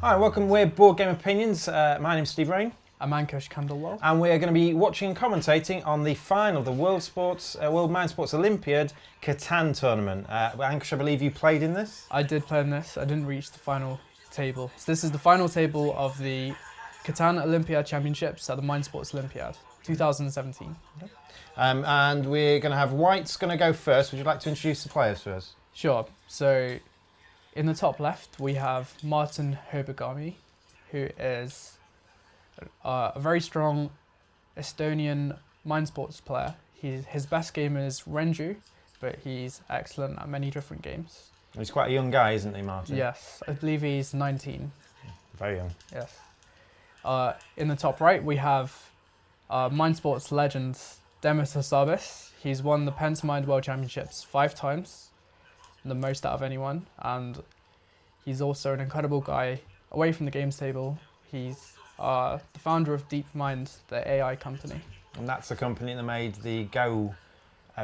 Hi, welcome. We're Board Game Opinions. My name's Steve Rain. I'm Ankush Kandalwal. And we're going to be watching and commentating on the final of the World Mind Sports Olympiad Catan tournament. Ankush, I believe you played in this? I did play in this. I didn't reach the final table. So this is the final table of the Catan Olympiad Championships at the Mind Sports Olympiad 2017. Okay. And we're going to have White's going to go first. Would you like to introduce the players for us? Sure. So in the top left, we have Martin Hobemagi, who is a very strong Estonian mind sports player. His best game is Renju, but he's excellent at many different games. He's quite a young guy, isn't he, Martin? Yes, I believe he's 19. Very young. Yes. In the top right, we have mind sports legend Demis Hassabis. He's won the Pentamind World Championships 5 times, the most out of anyone, and he's also an incredible guy away from the games table. He's the founder of DeepMind, the AI company. And that's the company that made the Go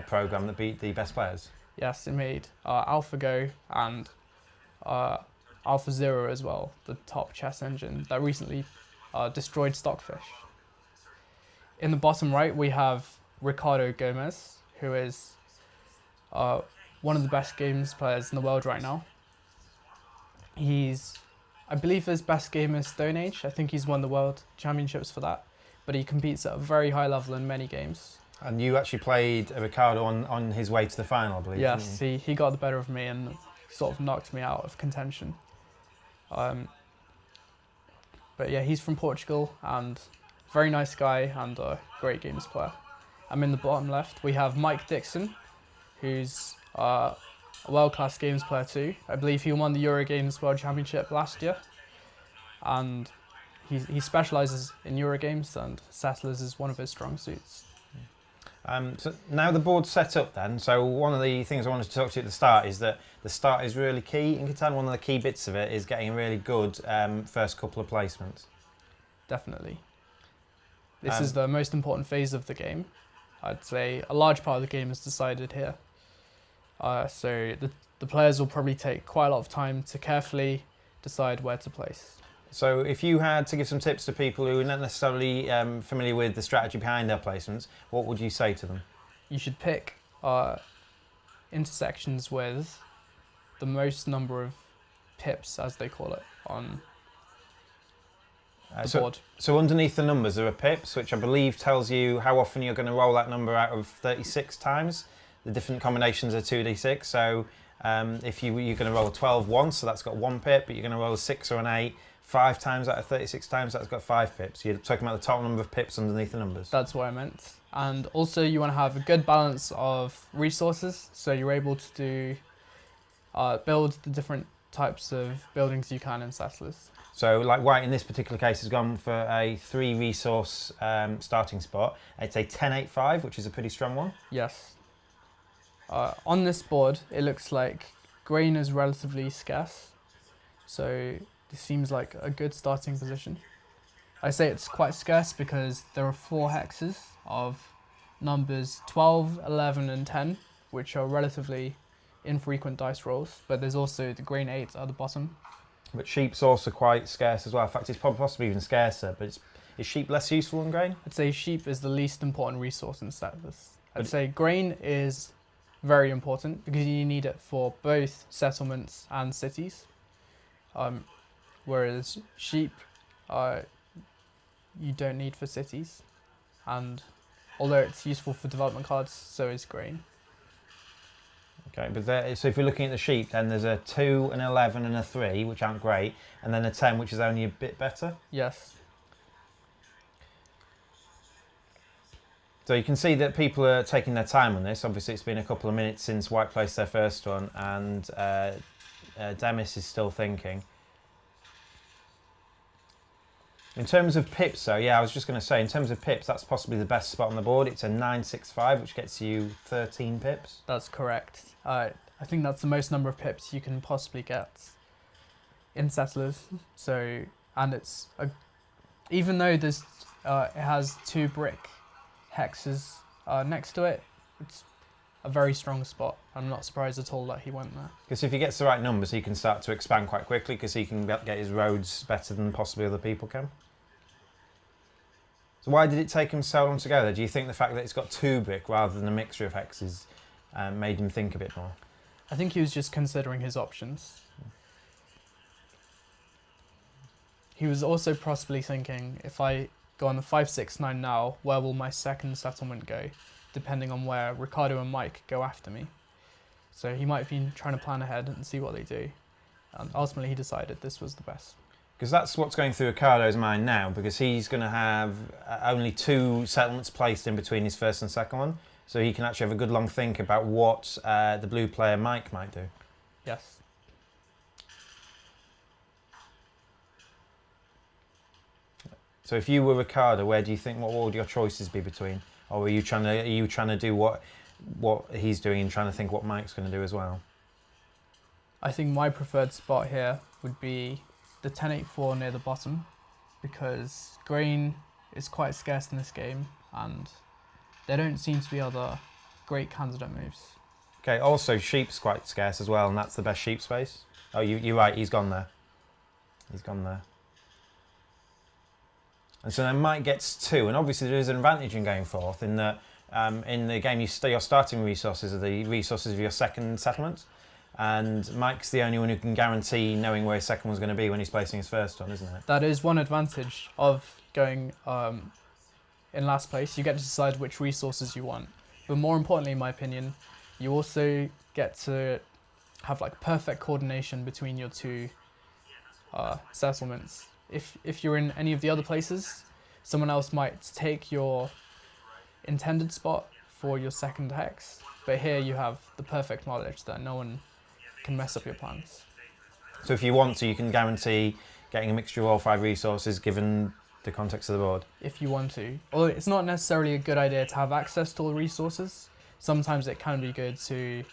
program that beat the best players? Yes, it made AlphaGo and AlphaZero as well, the top chess engine that recently destroyed Stockfish. In the bottom right, we have Ricardo Gomes, who is one of the best games players in the world right now. I believe his best game is Stone Age. I think he's won the World Championships for that, but he competes at a very high level in many games. And you actually played Ricardo on his way to the final, I believe. Yes, he got the better of me and sort of knocked me out of contention. But yeah, he's from Portugal and very nice guy and a great games player. And in the bottom left, we have Mike Dixon, who's a world-class games player too. I believe he won the Eurogames World Championship last year, and he specialises in Eurogames, and Settlers is one of his strong suits. So now the board's set up then, so one of the things I wanted to talk to you at the start is that the start is really key in Catan. One of the key bits of it is getting a really good first couple of placements. Definitely. This is the most important phase of the game. I'd say a large part of the game is decided here. So the players will probably take quite a lot of time to carefully decide where to place. So if you had to give some tips to people who are not necessarily familiar with the strategy behind their placements, what would you say to them? You should pick intersections with the most number of pips, as they call it, on the board. So underneath the numbers there are pips, which I believe tells you how often you're going to roll that number out of 36 times. The different combinations are 2d6, so if you're going to roll 12 once, so that's got 1 pip, but you're going to roll a 6 or an 8 5 times out of 36 times, that's got 5 pips. You're talking about the total number of pips underneath the numbers. That's what I meant. And also you want to have a good balance of resources, so you're able to do build the different types of buildings you can in Settlers. So like White in this particular case has gone for a 3 resource starting spot. It's a 10-8-5, which is a pretty strong one. Yes. On this board, it looks like grain is relatively scarce, so this seems like a good starting position. I say it's quite scarce because there are 4 hexes of numbers 12, 11 and 10, which are relatively infrequent dice rolls, but there's also the grain 8 at the bottom. But sheep's also quite scarce as well. In fact, it's possibly even scarcer, but is sheep less useful than grain? I'd say sheep is the least important resource in Settlers. I'd say grain is very important because you need it for both settlements and cities, whereas sheep you don't need for cities, and although it's useful for development cards, so is grain. Okay, but so if you're looking at the sheep, then there's a 2, an 11 and a 3, which aren't great, and then a 10, which is only a bit better. Yes. So you can see that people are taking their time on this. Obviously, it's been a couple of minutes since White placed their first one, and Demis is still thinking. In terms of pips, though, yeah, I was just going to say, in terms of pips, that's possibly the best spot on the board. It's a 9-6-5, which gets you 13 pips. That's correct. I think that's the most number of pips you can possibly get in Settlers. So, and it's even though this it has 2 brick hexes next to it, it's a very strong spot. I'm not surprised at all that he went there. Because if he gets the right numbers, he can start to expand quite quickly because he can get his roads better than possibly other people can. So why did it take him so long to go there? Do you think the fact that it's got 2 brick rather than a mixture of hexes made him think a bit more? I think he was just considering his options. He was also possibly thinking, if I go on the 5-6-9 now, where will my second settlement go, depending on where Ricardo and Mike go after me. So he might have been trying to plan ahead and see what they do. And ultimately he decided this was the best. Because that's what's going through Ricardo's mind now, because he's going to have only 2 settlements placed in between his first and second one. So he can actually have a good long think about what the blue player Mike might do. Yes. So if you were Ricardo, where do you think, what would your choices be between? Or are you trying to do what he's doing and trying to think what Mike's going to do as well? I think my preferred spot here would be the 10-8-4 near the bottom, because green is quite scarce in this game and there don't seem to be other great candidate moves. Okay, also sheep's quite scarce as well, and that's the best sheep space. Oh, you're right, he's gone there. He's gone there. And so then Mike gets 2, and obviously there is an advantage in going forth in that in the game your starting resources are the resources of your second settlement, and Mike's the only one who can guarantee knowing where his second one's going to be when he's placing his first one, isn't it? That is one advantage of going in last place. You get to decide which resources you want, but more importantly, in my opinion, you also get to have like perfect coordination between your 2 settlements. If you're in any of the other places, someone else might take your intended spot for your second hex, but here you have the perfect knowledge that no one can mess up your plans. So if you want to, you can guarantee getting a mixture of all 5 resources given the context of the board. If you want to. Although it's not necessarily a good idea to have access to all resources. Sometimes it can be good to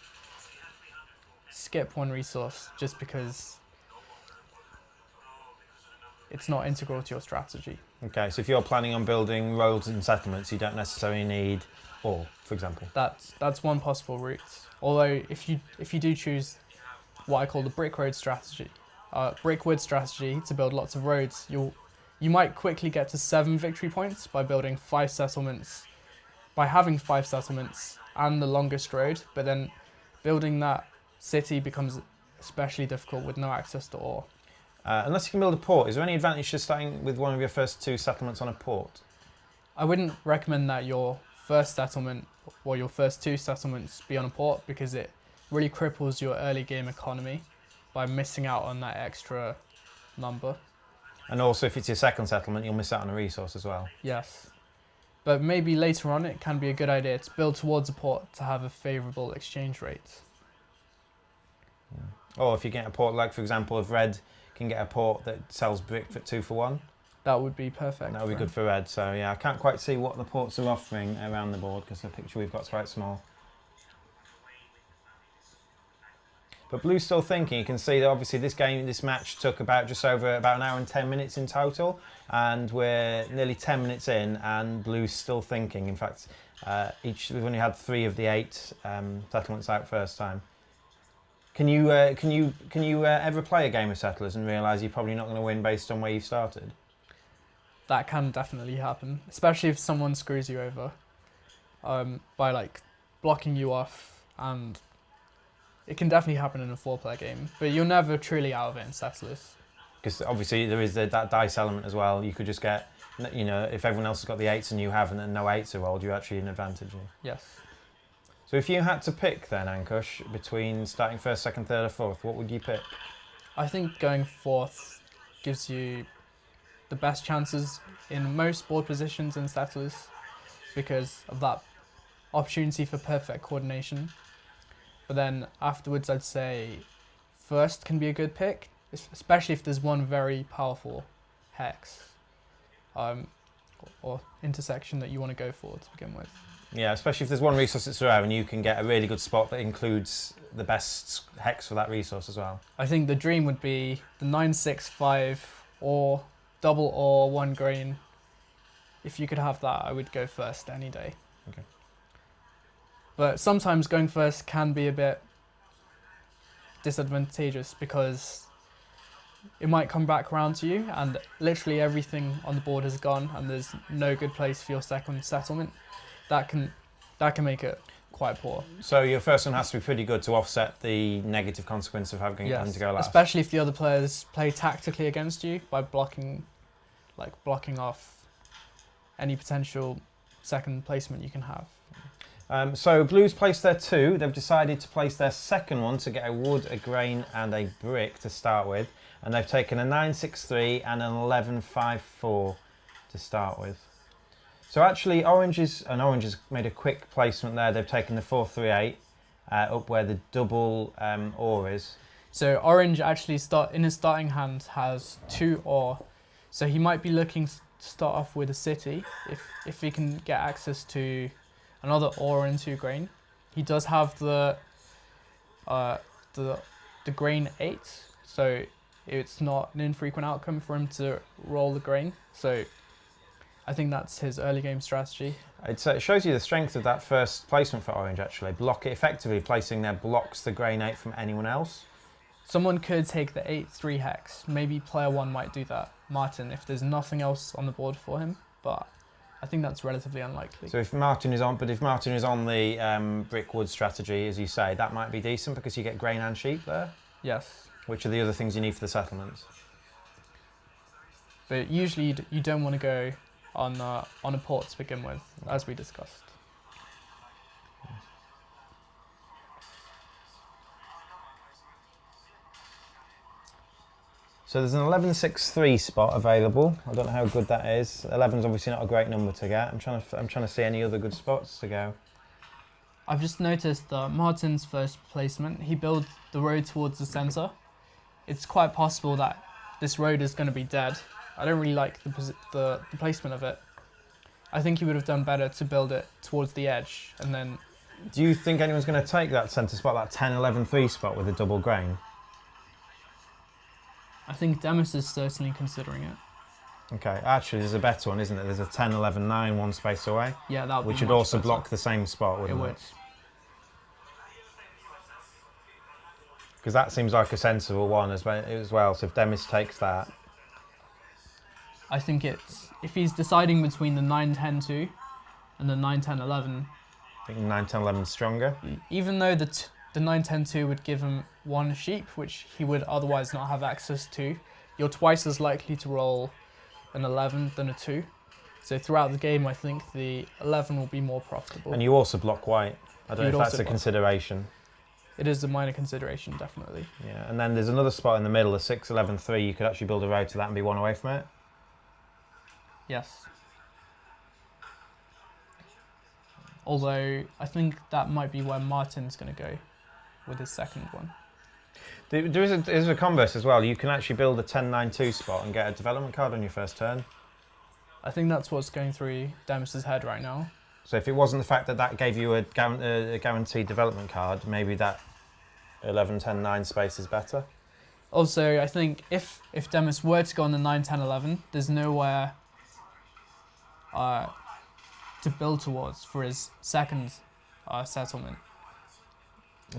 skip one resource just because it's not integral to your strategy. Okay, so if you're planning on building roads and settlements, you don't necessarily need all, for example. That's one possible route. Although if you do choose what I call the brick road strategy, brick wood strategy to build lots of roads, you might quickly get to 7 victory points by building 5 settlements, by having 5 settlements and the longest road, but then building that city becomes especially difficult with no access to ore. Unless you can build a port, is there any advantage to starting with one of your first 2 settlements on a port? I wouldn't recommend that your first settlement or your first 2 settlements be on a port, because it really cripples your early game economy by missing out on that extra number. And also if it's your second settlement, you'll miss out on a resource as well. Yes. But maybe later on it can be a good idea to build towards a port to have a favourable exchange rate. Yeah. Or if you get a port, like for example, if red can get a port that sells brick for 2 for 1. That would be perfect. That would be good for red. So yeah, I can't quite see what the ports are offering around the board because the picture we've got is quite small. But blue's still thinking. You can see that obviously this match took about an hour and 10 minutes in total, and we're nearly 10 minutes in, and blue's still thinking. In fact, we've only had 3 of the 8 settlements out first time. Can you ever play a game of Settlers and realise you're probably not going to win based on where you've started? That can definitely happen, especially if someone screws you over by like blocking you off, and it can definitely happen in a 4-player game, but you're never truly out of it in Settlers. Because obviously there is that dice element as well. You could just get, if everyone else has got the 8s and you haven't, and no 8s are rolled, you're actually in advantage. Yes. So if you had to pick then, Ankush, between starting first, second, third or fourth, what would you pick? I think going fourth gives you the best chances in most board positions in Settlers because of that opportunity for perfect coordination. But then afterwards, I'd say first can be a good pick, especially if there's one very powerful hex or intersection that you want to go for to begin with. Yeah, especially if there's one resource that's rare and you can get a really good spot that includes the best hex for that resource as well. I think the dream would be the 9-6-5 or double or 1 green. If you could have that, I would go first any day. Okay. But sometimes going first can be a bit disadvantageous because it might come back around to you and literally everything on the board is gone and there's no good place for your second settlement. That can make it quite poor. So your first one has to be pretty good to offset the negative consequence of having to go last. Especially if the other players play tactically against you by blocking off any potential second placement you can have. So Blues placed their 2. They've decided to place their second one to get a wood, a grain and a brick to start with. And they've taken a 9-6-3 and an 11-5-4 to start with. So actually Orange has made a quick placement there. They've taken the 4-3-8 up where the double ore is. So Orange actually in his starting hand has 2 ore. So he might be looking to start off with a city if he can get access to another ore and 2 grain. He does have the grain 8, so it's not an infrequent outcome for him to roll the grain. So I think that's his early game strategy. It shows you the strength of that first placement for Orange actually. Effectively placing there blocks the grain 8 from anyone else. Someone could take the 8-3 hex. Maybe player 1 might do that, Martin, if there's nothing else on the board for him, but I think that's relatively unlikely. So if Martin is on the brickwood strategy, as you say, that might be decent because you get grain and sheep there. Yes. Which are the other things you need for the settlements? But usually you don't want to go on a port to begin with, as we discussed. So there's an 11-6-3 spot available. I don't know how good that is. 11's obviously not a great number to get. I'm trying to see any other good spots to go. I've just noticed that Martin's first placement, he built the road towards the centre. It's quite possible that this road is going to be dead. I don't really like the placement of it. I think he would have done better to build it towards the edge and then... Do you think anyone's going to take that centre spot, that 10-11-3 spot with a double grain? I think Demis is certainly considering it. Okay, actually there's a better one, isn't it? There's a 10-11-9 one space away. Yeah, that would be which would much also better. block the same spot, wouldn't it? It would. Because that seems like a sensible one as well. So if Demis takes that... I think if he's deciding between the 9-10-2 and the 9-10-11... I think 9-10-11 is stronger. Even though the 9-10-2 would give him 1 sheep, which he would otherwise not have access to, you're twice as likely to roll an 11 than a 2. So throughout the game, I think the 11 will be more profitable. And you also block white. I don't know if that's a consideration. It is a minor consideration, definitely. Yeah, and then there's another spot in the middle, a 6-11-3. You could actually build a road to that and be 1 away from it. Yes. Although, I think that might be where Martin's going to go with his second one. There is a converse as well. You can actually build a 10-9-2 spot and get a development card on your first turn. I think that's what's going through Demis's head right now. So if it wasn't the fact that that gave you a guaranteed development card, maybe that 11-10-9 space is better. Also, I think if Demis were to go on the 9-10-11, there's nowhere to build towards for his second settlement.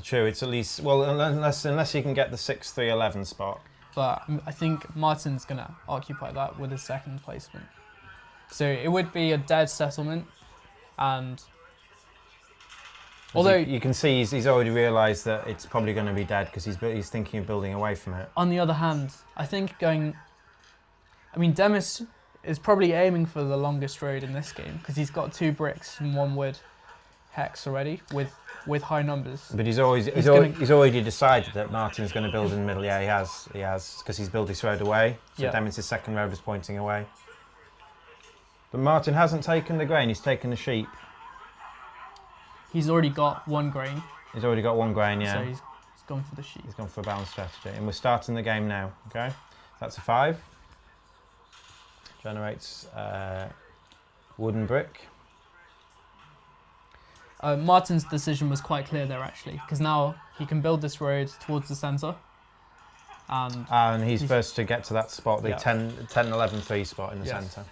True, it's at least, well, unless you can get the 6-3-11 spot. But I think Martin's going to occupy that with his second placement. So it would be a dead settlement, and although you can see he's already realised that it's probably going to be dead because he's thinking of building away from it. On the other hand, I think Demis is probably aiming for the longest road in this game because he's got 2 bricks and 1 wood hex already with high numbers. But he's already decided that Martin's going to build in the middle. Yeah, he has because he's built his road away. So yeah. Demis' second road is pointing away. But Martin hasn't taken the grain. He's taken the sheep. He's already got 1 grain. He's already got 1 grain. Yeah. So he's gone for the sheep. He's gone for a balanced strategy, and we're starting the game now. Okay, that's a 5. Generates wooden brick. Martin's decision was quite clear there actually, because now he can build this road towards the centre. And he's first to get to that spot, the 10-11-3 spot in the centre.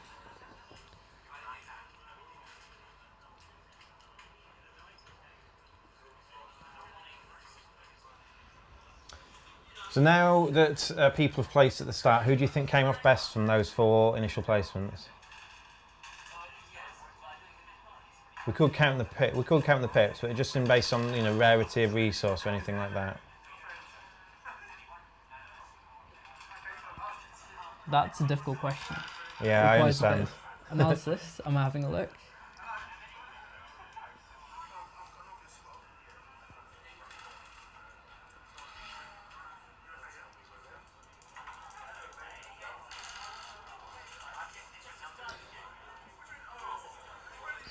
So now that people have placed at the start, who do you think came off best from those 4 initial placements? We could count the pips, but just based on rarity of resource or anything like that. That's a difficult question. Yeah, I Requires a bit understand. of analysis. I'm having a look.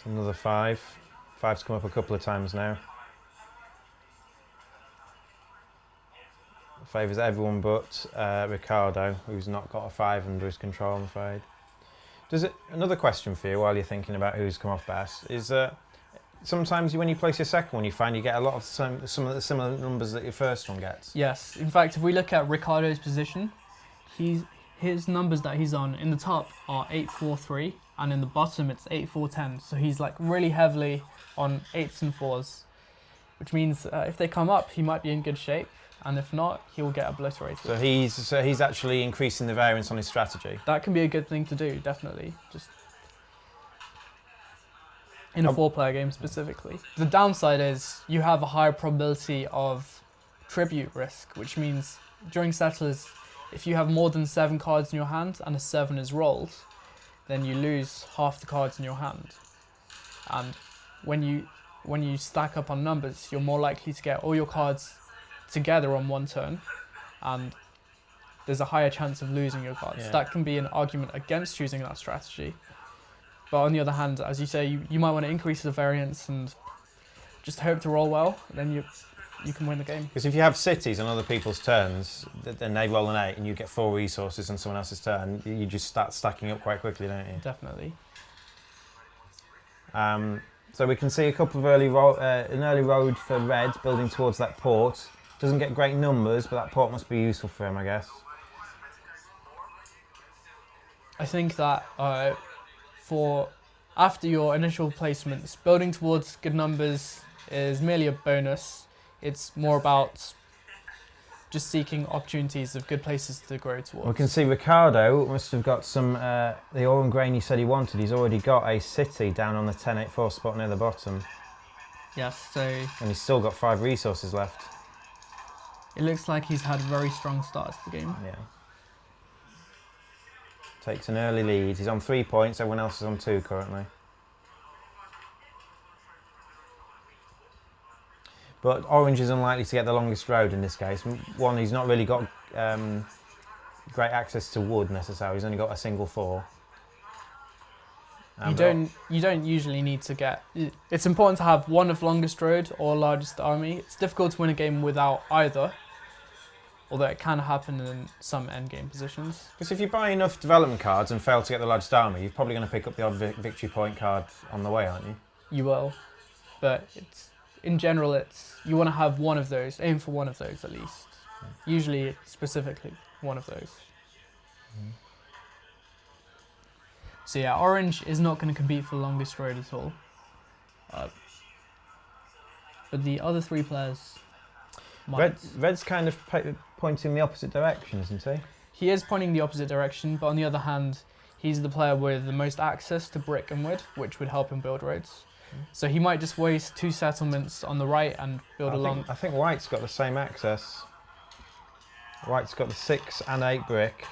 So another 5. 5's come up a couple of times now. Favours everyone but Ricardo, who's not got a 5 under his control, I'm afraid. Another question for you while you're thinking about who's come off best is sometimes when you place your second one, you find you get a lot of some of the similar numbers that your first one gets. Yes. In fact, if we look at Ricardo's position, his numbers that he's on in the top are 8-4-3, and in the bottom it's 8-4-10. So he's like really heavily on 8s and 4s, which means if they come up, he might be in good shape. And if not, he will get obliterated. So he's actually increasing the variance on his strategy. That can be a good thing to do, definitely. Just in a 4-player game specifically. The downside is you have a higher probability of tribute risk, which means during settlers, if you have more than 7 cards in your hand and a 7 is rolled, then you lose half the cards in your hand. And when you stack up on numbers, you're more likely to get all your cards together on one turn, and there's a higher chance of losing your cards. Yeah. That can be an argument against choosing that strategy. But on the other hand, as you say, you might want to increase the variance and just hope to roll well, then you can win the game. Because if you have cities on other people's turns, then they roll an 8 and you get 4 resources on someone else's turn, you just start stacking up quite quickly, don't you? Definitely. So we can see a couple of an early road for red building towards that port. Doesn't get great numbers, but that port must be useful for him, I guess. I think that after your initial placements, building towards good numbers is merely a bonus. It's more about just seeking opportunities of good places to grow towards. We can see Ricardo must have got some, the orange grain he said he wanted. He's already got a city down on the 10-8-4 spot near the bottom. Yes, so And he's still got 5 resources left. it looks like he's had a very strong start to the game. Yeah. Takes an early lead. He's on 3 points, everyone else is on 2 currently. But orange is unlikely to get the longest road in this case. One, he's not really got great access to wood necessarily. He's only got a single 4. You don't usually need to get... It's important to have one of longest road or largest army. It's difficult to win a game without either, although it can happen in some endgame positions. Because if you buy enough development cards and fail to get the largest army, you're probably going to pick up the odd victory point card on the way, aren't you? You will, but in general, you want to have one of those. Aim for one of those at least. Usually, specifically, one of those. So yeah, orange is not going to compete for the longest road at all. But the other 3 players might. Red's kind of pointing the opposite direction, isn't he? He is pointing the opposite direction, but on the other hand, he's the player with the most access to brick and wood, which would help him build roads. So he might just waste 2 settlements on the right and build along. I think White's got the same access. White's got the 6 and 8 brick.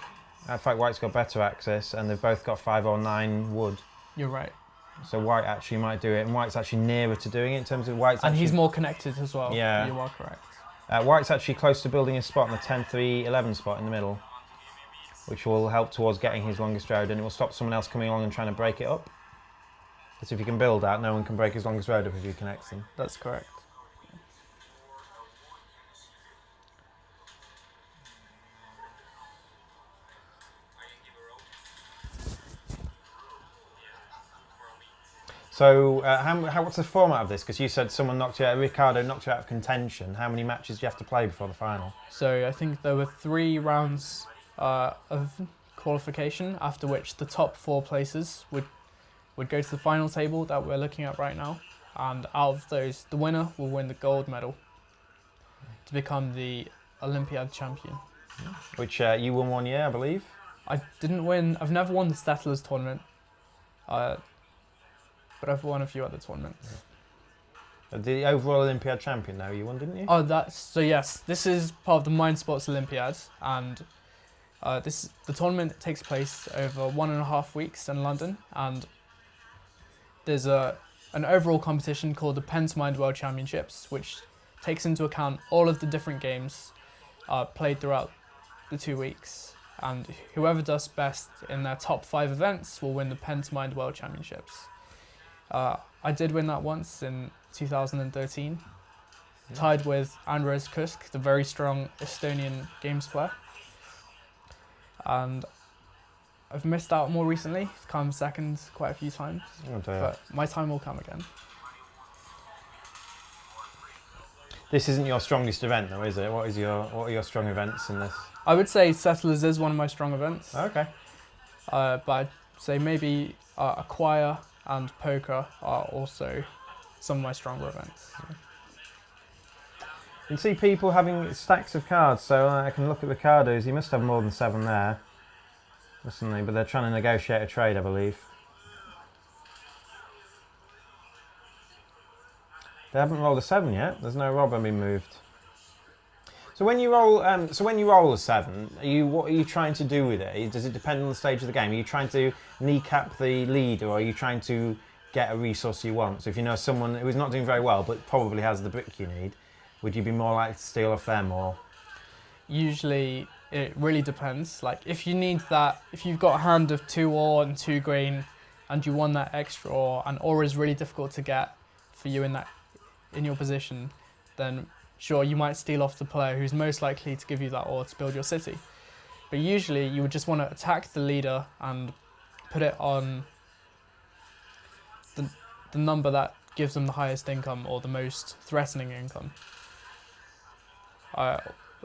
In fact, White's got better access, and they've both got 5 or 9 wood. You're right. So White actually might do it, and White's actually nearer to doing it in terms of White's. And actually, he's more connected as well. Yeah. You are correct. White's actually close to building his spot on the 10-3-11 spot in the middle, which will help towards getting his longest road, and it will stop someone else coming along and trying to break it up. Because if you can build that, no one can break his longest road up if you connect them. That's correct. So, what's the format of this? Because you said Ricardo knocked you out of contention. How many matches do you have to play before the final? So I think there were 3 rounds of qualification, after which the top 4 places would go to the final table that we're looking at right now. And out of those, the winner will win the gold medal to become the Olympiad champion. Which you won one year, I believe. I didn't win. I've never won the Settlers tournament, but I've won a few other tournaments. The overall Olympiad champion, though, you won, didn't you? Oh, yes. This is part of the Mind Sports Olympiad, and the tournament takes place over 1.5 weeks in London, and there's an overall competition called the Pentamind World Championships, which takes into account all of the different games played throughout the 2 weeks, and whoever does best in their top 5 events will win the Pentamind World Championships. I did win that once in 2013, tied with Andres Kusk, the very strong Estonian games player. And I've missed out more recently. I've come second quite a few times, but my time will come again. This isn't your strongest event, though, is it? What are your strong events in this? I would say Settlers is one of my strong events. Okay. But I'd say maybe Acquire and Poker are also some of my stronger events. You can see people having stacks of cards, so I can look at Ricardo's. He must have more than 7 there. Listen, but they're trying to negotiate a trade, I believe. They haven't rolled a 7 yet. There's no robber being moved. So when you roll, a 7, what are you trying to do with it? Does it depend on the stage of the game? Are you trying to kneecap the leader, or are you trying to get a resource you want? So if you know someone who's not doing very well but probably has the brick you need, would you be more likely to steal off them, or? Usually, it really depends. Like if you need that, if you've got a hand of 2 ore and 2 grain, and you want that extra ore, and ore is really difficult to get for you in your position, then sure, you might steal off the player who's most likely to give you that ore to build your city. But usually you would just want to attack the leader and put it on the number that gives them the highest income or the most threatening income.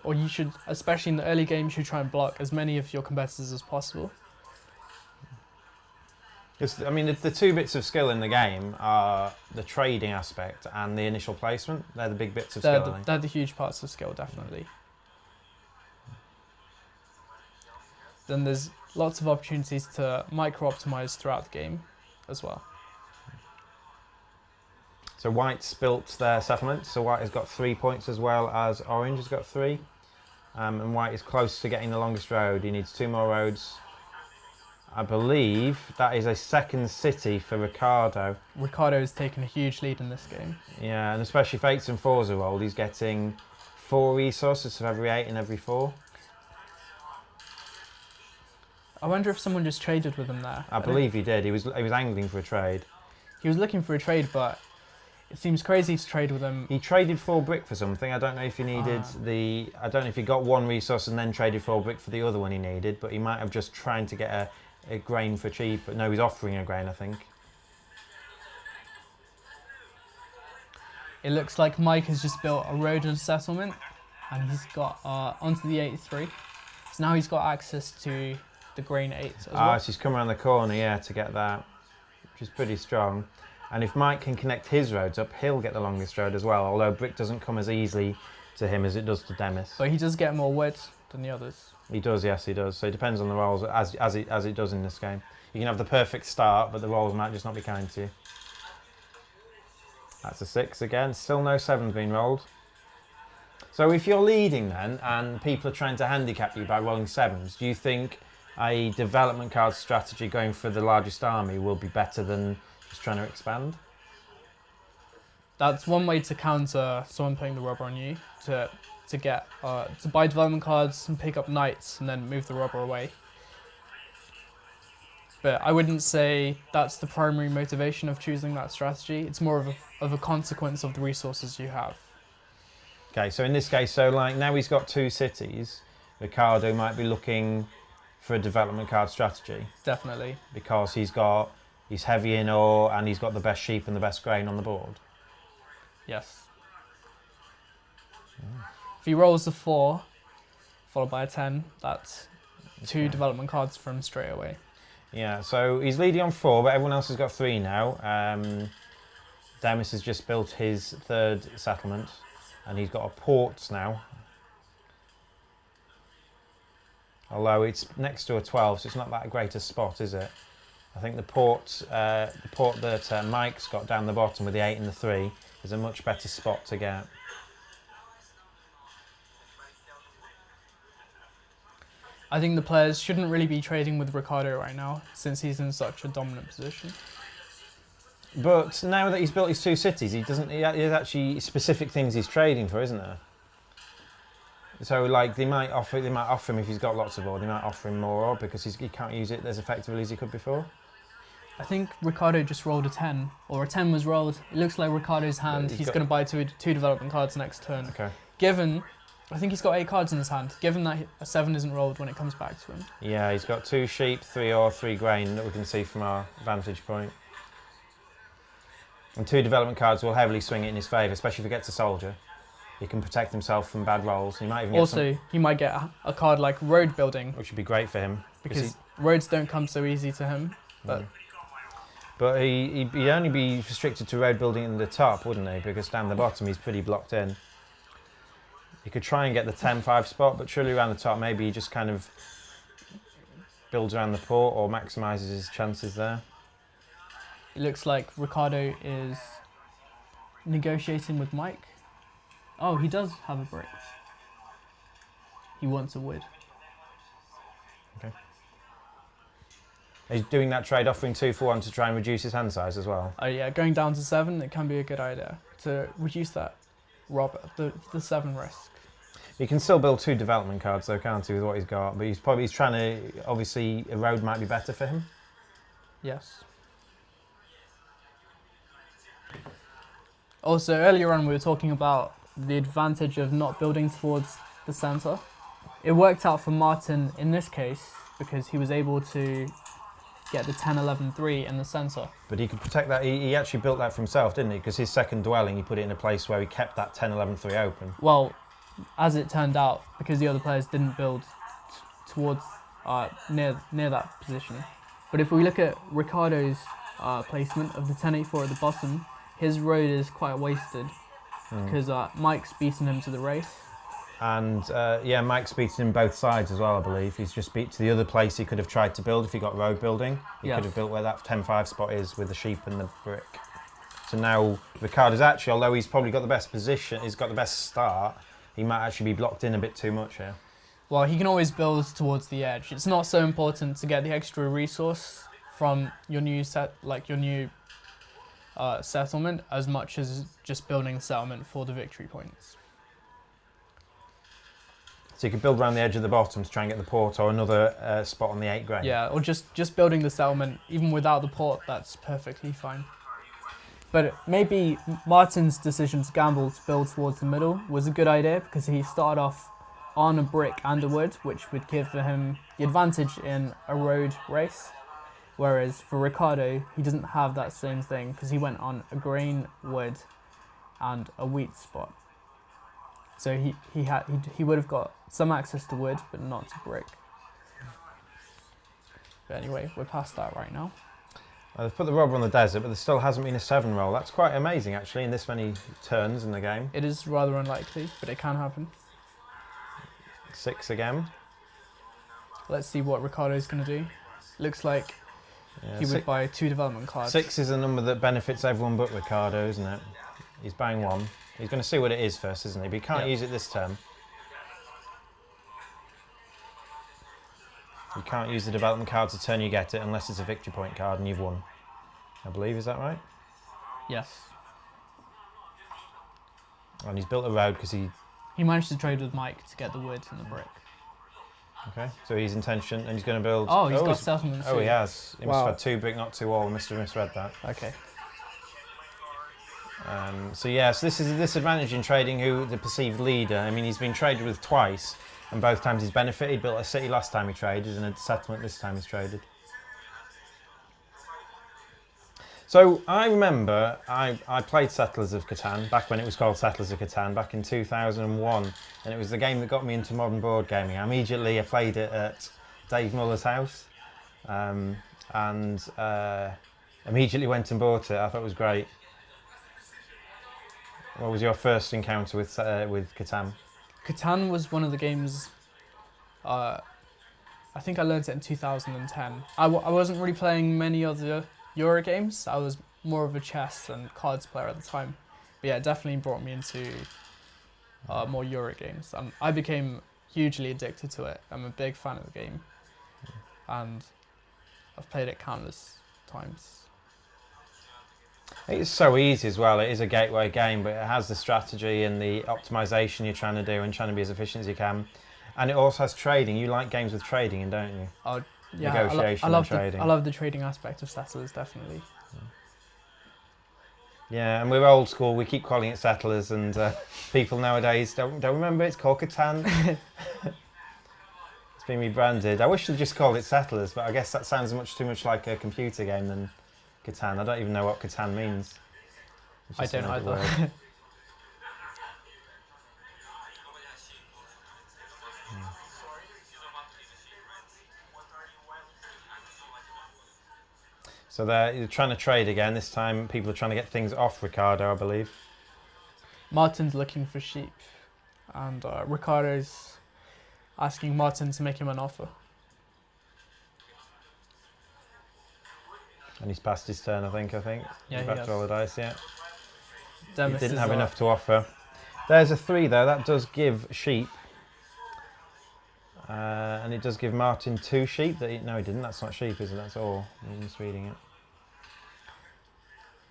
Or you should, especially in the early game, you should try and block as many of your competitors as possible. The 2 bits of skill in the game are the trading aspect and the initial placement. They're the big bits of skill. They're the huge parts of skill, definitely. Then there's lots of opportunities to micro-optimize throughout the game as well. So White's built their settlement. So White has got 3 points as well as Orange has got 3. And White is close to getting the longest road. He needs 2 more roads. I believe that is a second city for Ricardo. Ricardo has taken a huge lead in this game. Yeah, and especially if 8s and 4s are rolled, he's getting 4 resources for every 8 and every 4. I wonder if someone just traded with him there. I believe he did. He was angling for a trade. He was looking for a trade, but it seems crazy to trade with him. He traded 4 brick for something. I don't know if he needed I don't know if he got 1 resource and then traded 4 brick for the other one he needed, but he might have just trying to get a grain for cheap. But no, he's offering a grain, I think. It looks like Mike has just built a road and settlement, and he's got onto the 8-3. So now he's got access to the grain 8 as well. So he's come around the corner, yeah, to get that, which is pretty strong. And if Mike can connect his roads up, he'll get the longest road as well, although brick doesn't come as easily to him as it does to Demis. But he does get more wood than the others. He does, yes, he does. So it depends on the rolls, as it does in this game. You can have the perfect start, but the rolls might just not be kind to you. That's a 6 again. Still no 7s being rolled. So if you're leading then, and people are trying to handicap you by rolling 7s, do you think a development card strategy going for the largest army will be better than just trying to expand? That's one way to counter someone putting the robber on you, to buy development cards and pick up knights and then move the robber away. But I wouldn't say that's the primary motivation of choosing that strategy. It's more of a consequence of the resources you have. Okay, so in this case, now he's got 2 cities, Ricardo might be looking for a development card strategy. Definitely. Because he's heavy in ore and he's got the best sheep and the best grain on the board. Yes. If he rolls a 4, followed by a 10, that's 2 development cards for him straight away. Yeah, so he's leading on 4, but everyone else has got 3 now. Demis has just built his 3rd settlement, and he's got a port now. Although it's next to a 12, so it's not that great a spot, is it? I think the port that Mike's got down the bottom with the 8 and the 3 is a much better spot to get. I think the players shouldn't really be trading with Ricardo right now, since he's in such a dominant position. But now that he's built his 2 cities, there's actually specific things he's trading for, isn't there? So like they might offer him if he's got lots of ore, they might offer him more ore because he can't use it as effectively as he could before. I think Ricardo just rolled a 10, or a 10 was rolled. It looks like Ricardo's hand. He's going to buy two development cards next turn. Okay. Given, I think he's got 8 cards in his hand. Given that a 7 isn't rolled when it comes back to him. Yeah, he's got 2 sheep, 3 ore, 3 grain that we can see from our vantage point. And 2 development cards will heavily swing it in his favour, especially if he gets a soldier. He can protect himself from bad rolls. He might even get he might get a card like road building, which would be great for him because roads don't come so easy to him. But he'd only be restricted to road building in the top, wouldn't he? Because down the bottom he's pretty blocked in. He could try and get the 10-5 spot, but surely around the top maybe he just kind of builds around the port or maximises his chances there. It looks like Ricardo is negotiating with Mike. Oh, he does have a brick. He wants a wood. Okay. He's doing that trade, offering 2 for 1 to try and reduce his hand size as well. Oh yeah, going down to 7, it can be a good idea to reduce that the 7 risk. He can still build 2 development cards though, can't he, with what he's got? But he's trying to, obviously a road might be better for him. Yes. Also, earlier on we were talking about the advantage of not building towards the centre. It worked out for Martin in this case because he was able to get the 10-11-3 in the centre. But he could protect that. He actually built that for himself, didn't he? Because his second dwelling, he put it in a place where he kept that 10-11-3 open. Well, as it turned out, because the other players didn't build towards near that position. But if we look at Ricardo's placement of the 10-8-4 at the bottom, his road is quite wasted because Mike's beaten him to the race. And yeah, Mike's beaten him both sides as well, I believe. He's just beat to the other place he could have tried to build if he got road building. He could have built where that 10-5 spot is with the sheep and the brick. So now Ricardo's actually, although he's probably got the best position, he's got the best start, he might actually be blocked in a bit too much here. Well, he can always build towards the edge. It's not so important to get the extra resource from your new settlement as much as just building the settlement for the victory points. So you could build around the edge of the bottom to try and get the port or another spot on the 8 grain. Yeah, or just building the settlement, even without the port, that's perfectly fine. But maybe Martin's decision to gamble to build towards the middle was a good idea because he started off on a brick and a wood, which would give him the advantage in a road race. Whereas for Ricardo, he doesn't have that same thing because he went on a grain, wood, and a wheat spot. So he would have got some access to wood, but not to brick. But anyway, we're past that right now. They've put the robber on the desert, but there still hasn't been a 7 roll. That's quite amazing, actually, in this many turns in the game. It is rather unlikely, but it can happen. 6 again. Let's see what Ricardo's going to do. Looks like he would buy 2 development cards. 6 is a number that benefits everyone but Ricardo, isn't it? He's buying 1. He's going to see what it is first, isn't he? But he can't use it this turn. You can't use the development card to turn you get it unless it's a victory point card and you've won. I believe, is that right? Yes. And he's built a road because he managed to trade with Mike to get the wood and the brick. Okay, so he's intention and he's going to build... Oh, he's got settlements. Oh, he has. He must have had 2 brick, not 2 all. Must have misread that. Okay. So yes, this is a disadvantage in trading who the perceived leader. I mean, he's been traded with twice, and both times he's benefited. He built a city last time he traded, and a settlement this time he's traded. So I remember I played Settlers of Catan back when it was called Settlers of Catan back in 2001, and it was the game that got me into modern board gaming. I played it at Dave Muller's house, and immediately went and bought it. I thought it was great. What was your first encounter with Catan? Catan was one of the games I think I learned it in 2010. I wasn't really playing many other Euro games. I was more of a chess and cards player at the time. But yeah, it definitely brought me into more Euro games. I became hugely addicted to it. I'm a big fan of the game. And I've played it countless times. It's so easy as well. It is a gateway game, but it has the strategy and the optimization you're trying to do and trying to be as efficient as you can. And it also has trading. You like games with trading, don't you? Oh, yeah, Negotiation and trading. I love the trading aspect of Settlers, definitely. Yeah, and we're old school. We keep calling it Settlers, and people nowadays don't remember. It's called Catan. It's been rebranded. I wish they'd just called it Settlers, but I guess that sounds too much like a computer game than Catan. I don't even know what Catan means. I don't either. So they're trying to trade again. This time people are trying to get things off Ricardo, I believe. Martin's looking for sheep, and Ricardo's asking Martin to make him an offer. And he's passed his turn, I think. Yeah, he's about to roll the dice, yeah. Demis he didn't have enough to offer. There's a 3 though. That does give sheep. And it does give Martin 2 sheep. No, he didn't. That's not sheep, is it? That's all. I'm just reading it.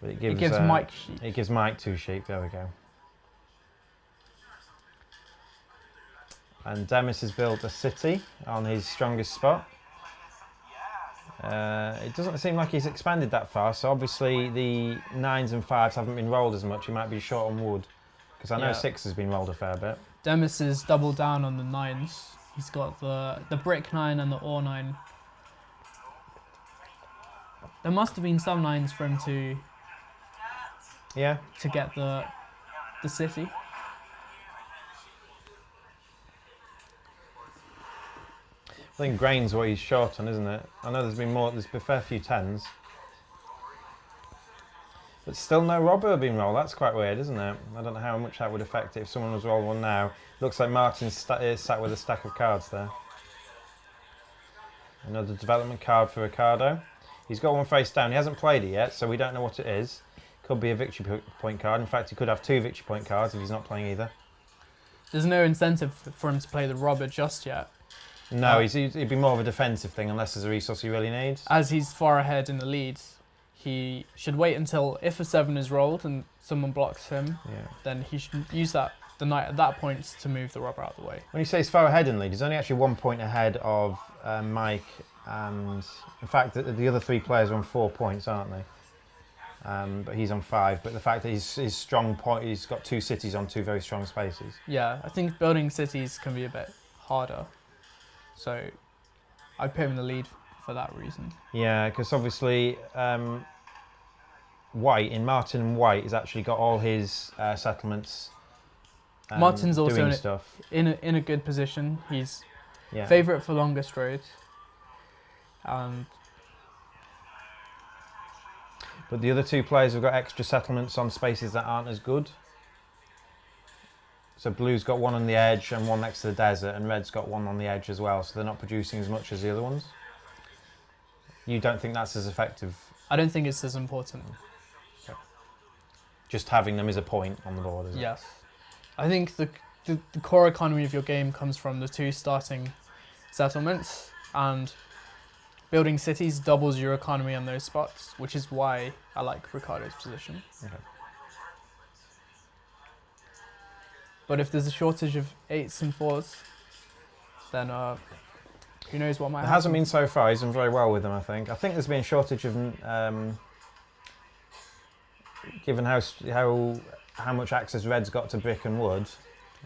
But it gives Mike sheep. It gives Mike 2 sheep. There we go. And Demis has built a city on his strongest spot. It doesn't seem like he's expanded that far, so obviously the 9s and 5s haven't been rolled as much. He might be short on wood, because I know 6 has been rolled a fair bit. Demis has doubled down on the 9s. He's got the brick 9 and the ore 9. There must have been some 9s for him to get the city. I think grain's what he's short on, isn't it? I know there's been a fair few 10s. But still no robber being rolled. That's quite weird, isn't it? I don't know how much that would affect it if someone was rolling one now. Looks like Martin's sat with a stack of cards there. Another development card for Ricardo. He's got one face down. He hasn't played it yet, so we don't know what it is. Could be a victory point card. In fact, he could have 2 victory point cards if he's not playing either. There's no incentive for him to play the robber just yet. No, it'd be more of a defensive thing unless there's a resource he really needs. As he's far ahead in the lead, he should wait until if a 7 is rolled and someone blocks him, then he should use the knight at that point to move the robber out of the way. When you say he's far ahead in the lead, he's only actually 1 point ahead of Mike, and in fact the other 3 players are on 4 points, aren't they? But he's on 5. But the fact that his strong point, he's got 2 cities on 2 very strong spaces. Yeah, I think building cities can be a bit harder. So I'd put him in the lead for that reason. Yeah, because obviously Martin and White has actually got all his settlements. Martin's also doing stuff. in a good position. He's favourite for longest road. But the other 2 players have got extra settlements on spaces that aren't as good. So Blue's got 1 on the edge and 1 next to the desert, and Red's got 1 on the edge as well, so they're not producing as much as the other ones. You don't think that's as effective? I don't think it's as important. Okay. Just having them is a point on the board, is it? Yes. I think the core economy of your game comes from the 2 starting settlements, and building cities doubles your economy on those spots, which is why I like Ricardo's position. Okay. But if there's a shortage of 8s and 4s, then who knows what might happen. It hasn't been so far. He's done very well with them, I think. I think there's been a shortage of, given how much access Red's got to brick and wood,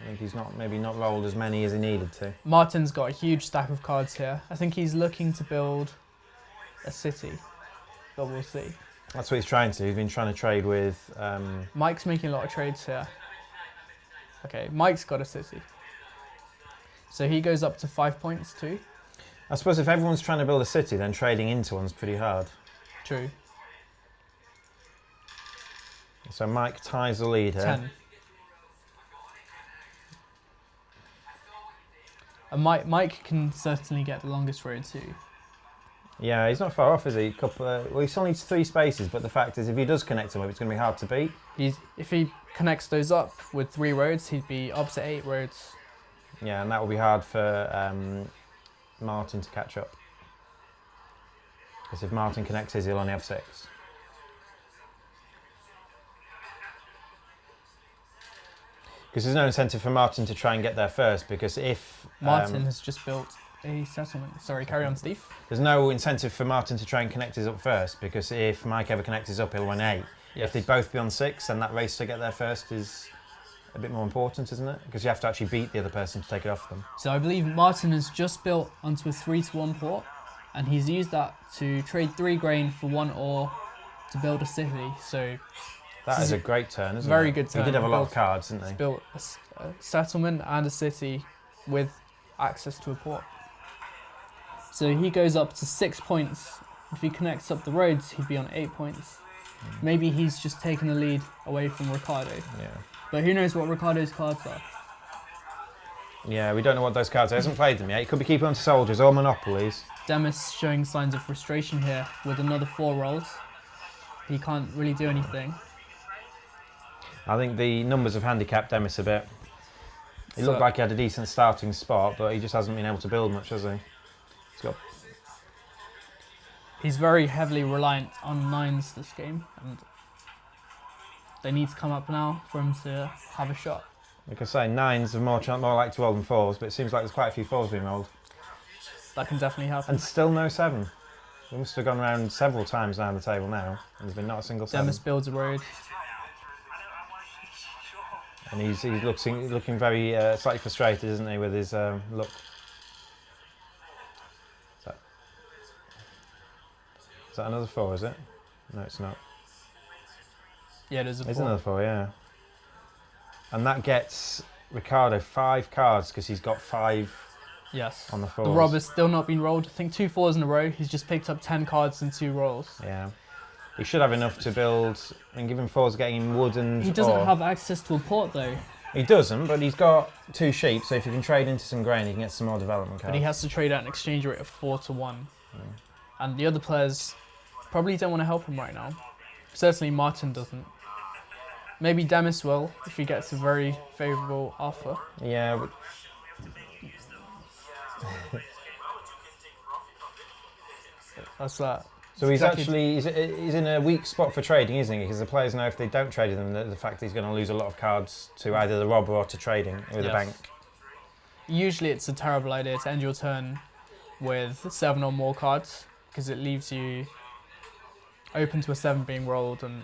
I think he's maybe not rolled as many as he needed to. Martin's got a huge stack of cards here. I think he's looking to build a city, but we'll see. That's what he's trying to. He's been trying to trade with... Mike's making a lot of trades here. Okay, Mike's got a city. So he goes up to 5 points too. I suppose if everyone's trying to build a city, then trading into one's pretty hard. True. So Mike ties the lead here. 10. And Mike can certainly get the longest road too. Yeah, he's not far off, is he? Well, he still needs 3 spaces, but the fact is, if he does connect them up, it's going to be hard to beat. If he connects those up with 3 roads, he'd be up to 8 roads. Yeah, and that will be hard for Martin to catch up. Because if Martin connects his, he'll only have 6. Because there's no incentive for Martin to try and get there first, because if... Martin has just built a settlement. Sorry, carry on, Steve. There's no incentive for Martin to try and connect his up first, because if Mike ever connects his up, he'll win 8. Yes. If they'd both be on 6, then that race to get there first is a bit more important, isn't it? Because you have to actually beat the other person to take it off them. So I believe Martin has just built onto a 3-to-1 port, and he's used that to trade 3 grain for 1 ore to build a city. So that is a great turn, isn't it? Very good turn. He did have a lot of cards, didn't he? He's built a settlement and a city with access to a port. So he goes up to 6 points. If he connects up the roads, he'd be on 8 points. Maybe he's just taken the lead away from Ricardo. Yeah. But who knows what Ricardo's cards are? Yeah, we don't know what those cards are. He hasn't played them yet. He could be keeping on to soldiers or monopolies. Demis showing signs of frustration here with another 4 rolls. He can't really do anything. I think the numbers have handicapped Demis a bit. He looked like he had a decent starting spot, but he just hasn't been able to build much, has he? He's very heavily reliant on 9s this game, and they need to come up now for him to have a shot. Like I say, 9s are more like to roll than 4s, but it seems like there's quite a few 4s being rolled. That can definitely happen. And still no 7. We must have gone around several times down the table now, and there's been not a single 7. Demis builds a road. And he's looking very slightly frustrated, isn't he, with his look. Is that another 4, is it? No, it's not. Yeah, there's a 4. It's another 4, yeah. And that gets Ricardo 5 cards because he's got 5 yes. on the 4s. The rob has still not been rolled. I think 2 4s in a row. He's just picked up 10 cards in 2 rolls. Yeah. He should have enough to build, and given 4s getting him wood and He doesn't ore. have access to a port though. He doesn't, but he's got 2 sheep, so if you can trade into some grain, he can get some more development cards. But he has to trade at an exchange rate of 4-to-1. And the other players probably don't want to help him right now. Certainly Martin doesn't. Maybe Demis will, if he gets a very favourable offer. Yeah, but... That's that. So he's in a weak spot for trading, isn't he? Because the players know if they don't trade him, the fact he's going to lose a lot of cards to either the robber or to trading with a bank. Usually it's a terrible idea to end your turn with 7 or more cards, because it leaves you open to a 7 being rolled, and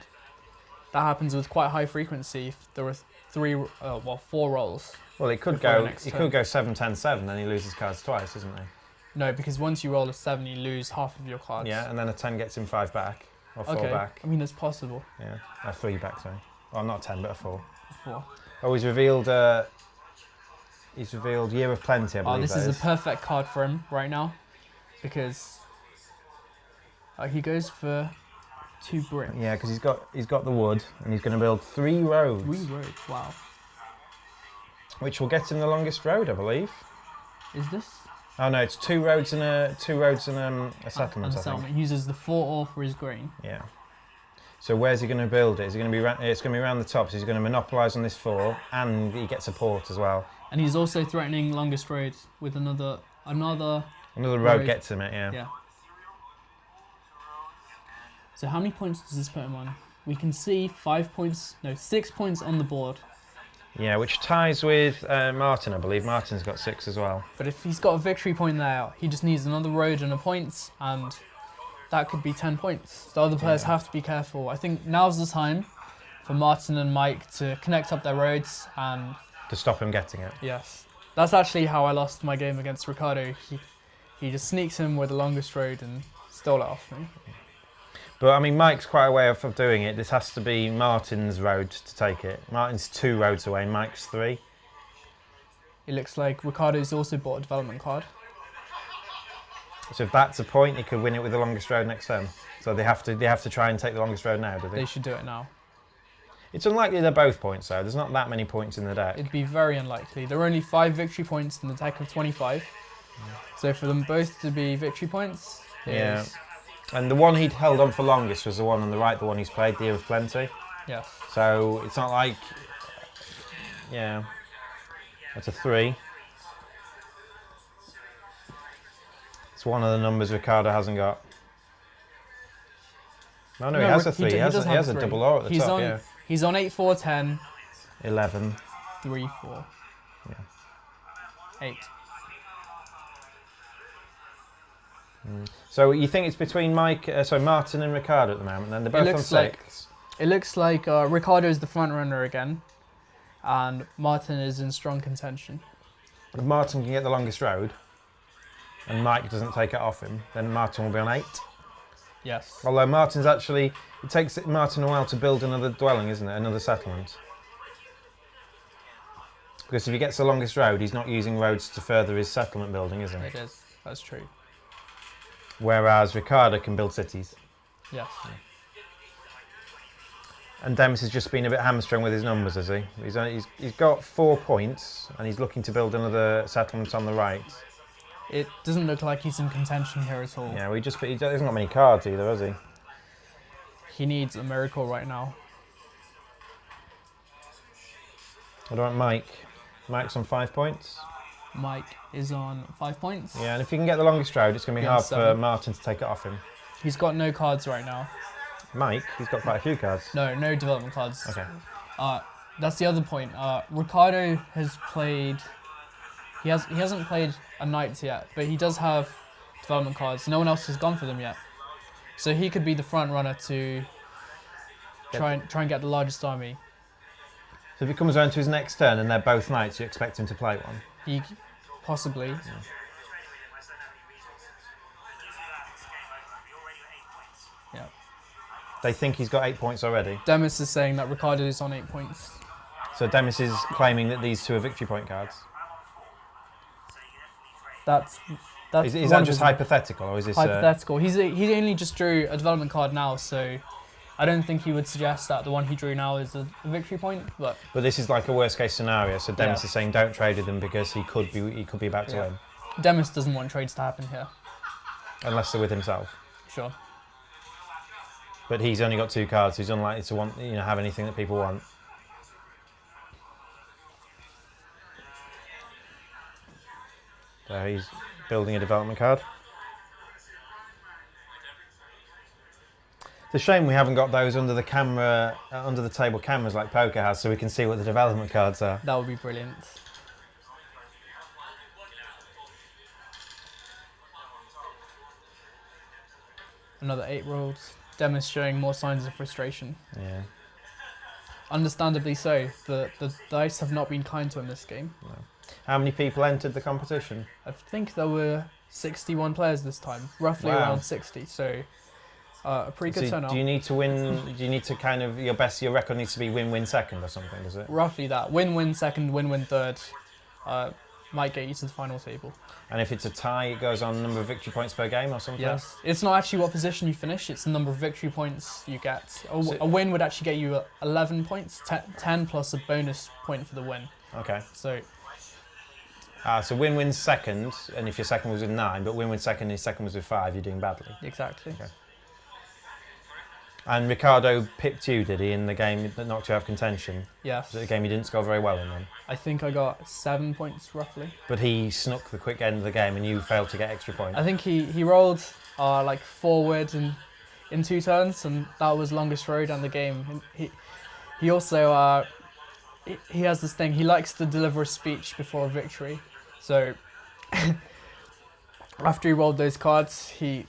that happens with quite high frequency if there are 4 rolls. Well, it could go 7-10-7, then he loses cards twice, isn't he? No, because once you roll a 7, you lose half of your cards. Yeah, and then a 10 gets him 5 back, or 4 back. I mean, it's possible. Yeah, 3 back, sorry. Well, not 10, but a 4. 4. Oh, he's revealed Year of Plenty, I believe. Oh, this is the perfect card for him right now, because he goes for 2 bricks. Yeah, because he's got the wood, and he's going to build 3 roads. 3 roads, wow. Which will get him the longest road, I believe. Is this? Oh no, it's 2 roads and a settlement. And I think. He uses the 4 ore for his grain. Yeah. So where's he going to build it? Is he going to be? It's going to be around the top. So he's going to monopolise on this 4, and he gets a port as well. And he's also threatening longest road with another road gets him it. Yeah. So how many points does this put him on? We can see 6 points on the board. Yeah, which ties with Martin, I believe. Martin's got 6 as well. But if he's got a victory point there, he just needs another road and a point, and that could be 10 points. The other players have to be careful. I think now's the time for Martin and Mike to connect up their roads and... to stop him getting it. Yes. That's actually how I lost my game against Ricardo. He just sneaks in with the longest road and stole it off me. But I mean, Mike's quite a way off of doing it. This has to be Martin's road to take it. Martin's 2 roads away, Mike's 3. It looks like Ricardo's also bought a development card. So if that's a point, he could win it with the longest road next turn. So they have to try and take the longest road now, do they? They should do it now. It's unlikely they're both points though. There's not that many points in the deck. It'd be very unlikely. There are only 5 victory points in the deck of 25. So for them both to be victory points Yeah. is... And the one he'd held on for longest was the one on the right, the one he's played, the Year of Plenty. Yes. So it's not like, yeah, that's a 3. It's one of the numbers Ricardo hasn't got. No, he has a 3. He has a double R at the top, yeah. He's on 8, 4, 10. 11. 3, 4. Yeah. 8. So you think it's between Martin and Ricardo at the moment, then? They're both on 6. It looks like Ricardo is the front runner again, and Martin is in strong contention. If Martin can get the longest road, and Mike doesn't take it off him, then Martin will be on 8. Yes. Although Martin's actually, it takes Martin a while to build another dwelling, isn't it? Another settlement. Because if he gets the longest road, he's not using roads to further his settlement building, is he? It is. That's true. Whereas Ricardo can build cities. Yes. And Demis has just been a bit hamstrung with his numbers, has he? He's got 4 points, and he's looking to build another settlement on the right. It doesn't look like he's in contention here at all. Yeah, he hasn't got many cards either, has he? He needs a miracle right now. What about Mike? Mike's on 5 points. Mike is on 5 points. Yeah, and if he can get the longest road, it's going to be hard for Martin to take it off him. He's got no cards right now. Mike, he's got quite a few cards. No development cards. Okay. That's the other point. Ricardo has played. He hasn't played a knight yet, but he does have development cards. No one else has gone for them yet, so he could be the front runner to try and get the largest army. So if it comes around to his next turn and they're both knights, you expect him to play one? He possibly. Yeah. Yeah. They think he's got 8 points already. Demis is saying that Ricardo is on 8 points. So Demis is claiming that these 2 are victory point cards. That's is that just hypothetical, or is this hypothetical? He only just drew a development card now, so I don't think he would suggest that the one he drew now is a victory point. But this is like a worst case scenario. So Demis is saying don't trade with him because he could be about to win. Demis doesn't want trades to happen here, unless they're with himself. Sure. But he's only got 2 cards. So he's unlikely to want have anything that people want. So he's building a development card. It's a shame we haven't got those under the camera, under the table cameras like poker has, so we can see what the development cards are. That would be brilliant. Another 8 rolls. Demis showing more signs of frustration. Yeah. Understandably so. The dice have not been kind to him this game. No. How many people entered the competition? I think there were 61 players this time, roughly around 60. So a pretty good turnout. Do you need to win? Do you need to kind of your record needs to be win second or something? Does it? Roughly that. Win second, win third. Might get you to the final table. And if it's a tie, it goes on number of victory points per game or something? Yes. It's not actually what position you finish, it's the number of victory points you get. A win would actually get you 11 points, 10 plus a bonus point for the win. Okay. So win second, and if your second was with 9, but win second and your second was with 5, you're doing badly. Exactly. Okay. And Ricardo pipped you, did he, in the game that knocked you out of contention? Yes. Was it a game you didn't score very well in then? I think I got 7 points roughly. But he snuck the quick end of the game and you failed to get extra points. I think he rolled like forward in 2 turns, and that was longest road and the game. And he also he has this thing, he likes to deliver a speech before a victory. So after he rolled those cards, he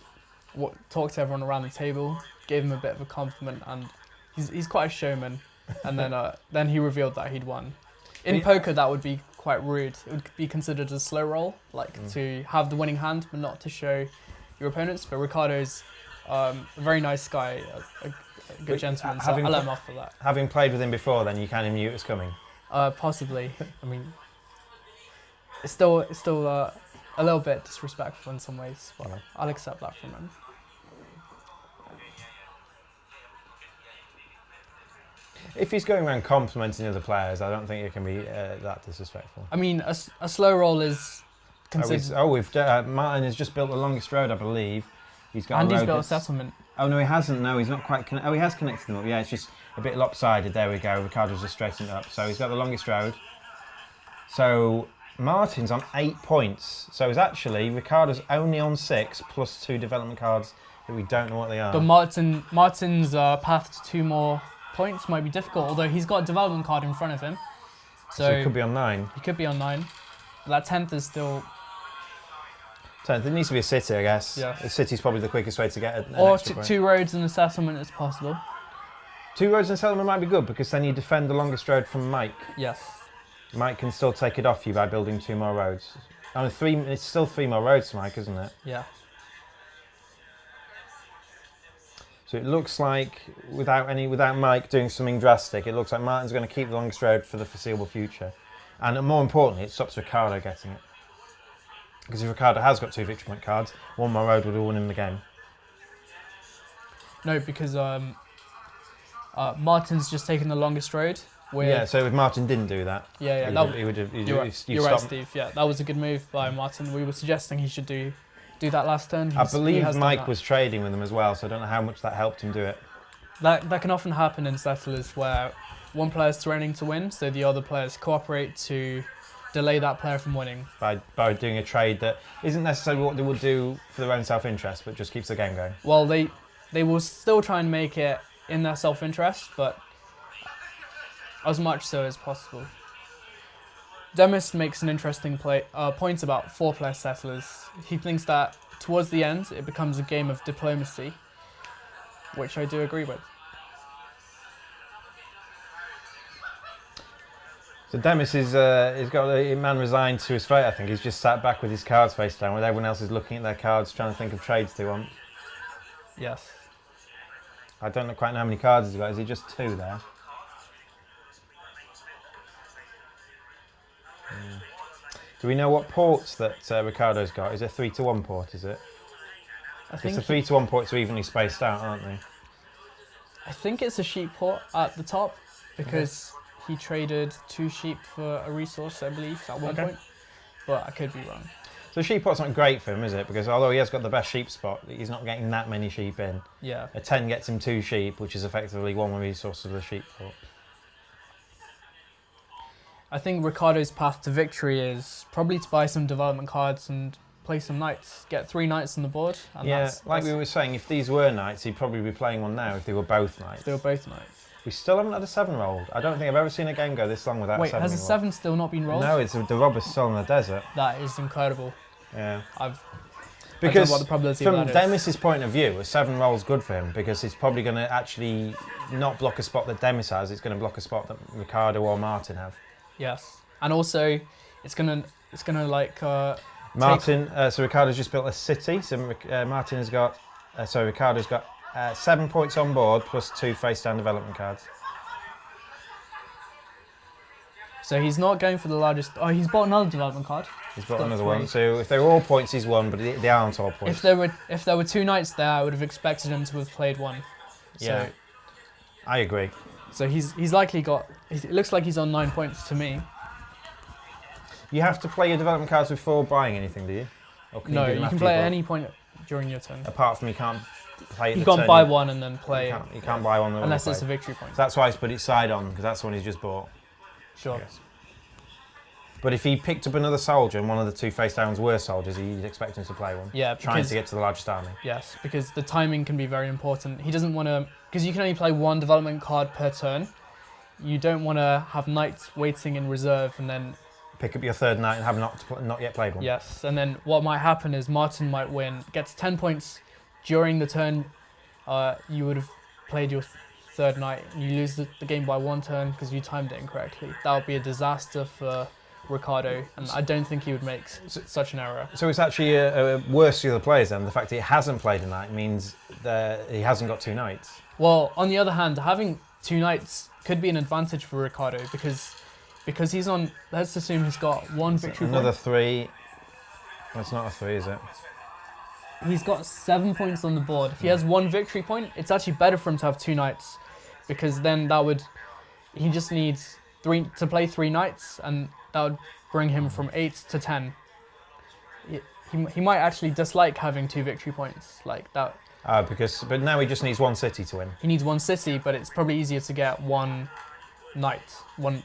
talked to everyone around the table, gave him a bit of a compliment, and he's quite a showman. And then he revealed that he'd won. In poker, that would be quite rude. It would be considered a slow roll, to have the winning hand but not to show your opponents. But Ricardo's a very nice guy, a good gentleman, so I let him off for that. Having played with him before, then you kind of knew it was coming? Possibly. I mean, it's still a little bit disrespectful in some ways, but I'll accept that from him. If he's going around complimenting other players, I don't think it can be that disrespectful. I mean, a slow roll is considered. Martin has just built the longest road, I believe. He's got And a he's road built a that's- settlement. Oh no, he hasn't. No, he's not quite. He has connected them up. Yeah, it's just a bit lopsided. There we go. Ricardo's just straightened it up. So he's got the longest road. So Martin's on 8 points. So it's actually Ricardo's only on 6 plus 2 development cards that we don't know what they are. But Martin's path to 2 more points might be difficult, although he's got a development card in front of him. So he could be on 9. He could be on 9. But that 10th is still... 10th. It needs to be a city, I guess. Yeah. The city's probably the quickest way to get an Or extra point. 2 roads and a settlement is possible. 2 roads and settlement might be good because then you defend the longest road from Mike. Yes. Mike can still take it off you by building 2 more roads. Only 3. It's still 3 more roads, Mike, isn't it? Yeah. So it looks like without Mike doing something drastic, it looks like Martin's going to keep the longest road for the foreseeable future, and more importantly, it stops Ricardo getting it. Because if Ricardo has got 2 victory point cards, 1 more road would have won him the game. No, because Martin's just taken the longest road. Yeah. So if Martin didn't do that, Yeah. he would have. You're right, Steve. Yeah, that was a good move by Martin. We were suggesting he should do that last turn. I believe Mike was trading with him as well, so I don't know how much that helped him do it. That can often happen in settlers where one player's threatening to win, so the other players cooperate to delay that player from winning. By doing a trade that isn't necessarily what they would do for their own self-interest, but just keeps the game going. Well, they will still try and make it in their self-interest, but as much so as possible. Demis makes an interesting point about 4-player settlers. He thinks that towards the end it becomes a game of diplomacy, which I do agree with. So Demis he's got a man resigned to his fate, I think. He's just sat back with his cards face down, while everyone else is looking at their cards, trying to think of trades they want. Yes. I don't know quite how many cards he's got. Is he just 2 there? Do we know what ports that Ricardo's got? Is it 3-1 port, is it? I think Because the 3-1 ports are evenly spaced out, aren't they? I think it's a sheep port at the top because he traded 2 sheep for a resource, I believe, at one point. But I could be wrong. So sheep port's not great for him, is it? Because although he has got the best sheep spot, he's not getting that many sheep in. Yeah. A 10 gets him 2 sheep, which is effectively 1 resource of the sheep port. I think Ricardo's path to victory is probably to buy some development cards and play some knights. Get 3 knights on the board. And we were saying, if these were knights, he'd probably be playing one now if they were both knights. They were both knights. We still haven't had a 7 rolled. I don't think I've ever seen a game go this long without a 7 Wait, has a being 7 still not been rolled? rolled. No, the robber's still in the desert. That is incredible. Yeah. I don't know Because what the probability of from that is. Demis's point of view, a 7 roll's good for him because he's probably going to actually not block a spot that Demis has. It's going to block a spot that Ricardo or Martin have. Yes. And also, it's gonna like Martin. So Ricardo's just built a city. So Martin has got. Ricardo's got 7 points on board plus 2 face down development cards. So he's not going for the largest. Oh, he's bought another development card. He's got got another 3. one. So if they were all points, he's won, but they aren't all points. If there were 2 knights there, I would have expected him to have played 1. So, Yeah. I agree. So he's likely got. It looks like he's on 9 points to me. You have to play your development cards before buying anything, do you? Or can No, do them you after can play at bought? any point during your turn. Apart from you can't play. You can't buy one and then play You can't buy one unless it's a played. victory point. So that's why he's put it side on because that's the one he's just bought. Sure. Yes. But if he picked up another soldier and one of the 2 face downs were soldiers, you'd expect him to play one. Yeah, Trying because- to get to the largest army. Yes, because the timing can be very important. He doesn't want to, because you can only play 1 development card per turn. You don't want to have knights waiting in reserve and then Pick up your 3rd knight and have not yet played one. yes, and then what might happen is Martin might win, gets 10 points during the turn. You would have played your 3rd knight, and you lose the game by 1 turn because you timed it incorrectly. That would be a disaster for Ricardo, and I don't think he would make such an error. So it's actually worse for the other players then. The fact that he hasn't played a knight means that he hasn't got 2 knights. Well, on the other hand, having 2 knights could be an advantage for Ricardo because he's on. Let's assume he's got 1 victory Another point. 3. That's not a 3, is it? He's got 7 points on the board. If he has 1 victory point, it's actually better for him to have 2 knights, because then that would he just needs to play 3 knights, and that would bring him from 8 to 10. He might actually dislike having 2 victory points like that. But now he just needs 1 city to win. He needs 1 city, but it's probably easier to get 1 knight, one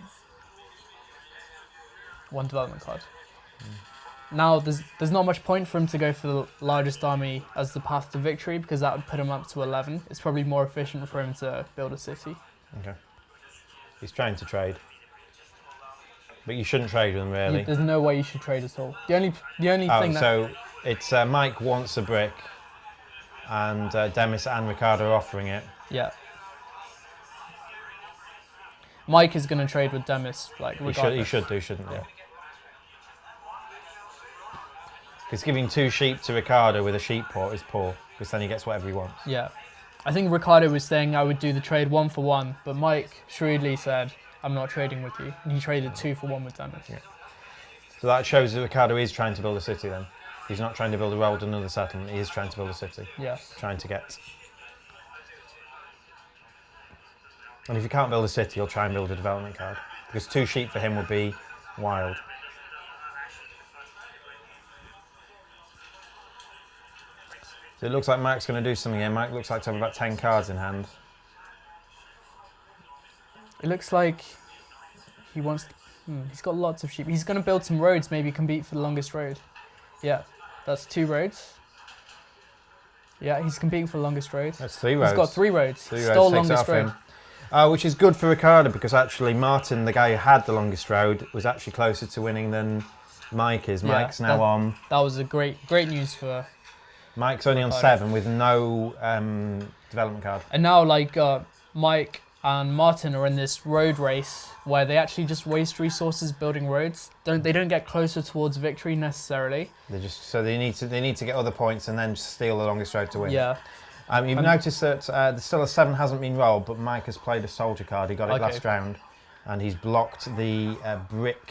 development card. Now there's not much point for him to go for the largest army as the path to victory, because that would put him up to 11. It's probably more efficient for him to build a city. Okay. He's trying to trade. But you shouldn't trade with him, really. There's no way you should trade at all. The only thing that... So it's Mike wants a brick, and Demis and Ricardo are offering it. Yeah. Mike is going to trade with Demis, like, regardless. He should do, shouldn't he? Because giving 2 sheep to Ricardo with a sheep port is poor, because then he gets whatever he wants. Yeah. I think Ricardo was saying I would do the trade 1 for 1, but Mike shrewdly said, I'm not trading with you. And he traded 2 for 1 with Demis. Yeah. So that shows that Ricardo is trying to build a city then. He's not trying to build a road, another settlement. He is trying to build a city. Yes. Trying to get... And if you can't build a city, you'll try and build a development card. Because 2 sheep for him would be wild. So it looks like Mike's going to do something here. Mike looks like to have about 10 cards in hand. It looks like he wants... he's got lots of sheep. He's going to build some roads, maybe compete for the longest road. Yeah, that's 2 roads. Yeah, he's competing for the longest road. That's 3 roads. He's got 3 roads. 3 Stole roads, longest road. Which is good for Ricardo, because actually Martin, the guy who had the longest road, was actually closer to winning than Mike is. Mike's now on... That was a great news for... Mike's only on 7 with no development card. And now, like, Mike and Martin are in this road race where they actually just waste resources building roads. They don't get closer towards victory necessarily. They need to get other points and then steal the longest road to win. Yeah. You've noticed that still a 7 hasn't been rolled, but Mike has played a soldier card. He got it last round, and he's blocked the brick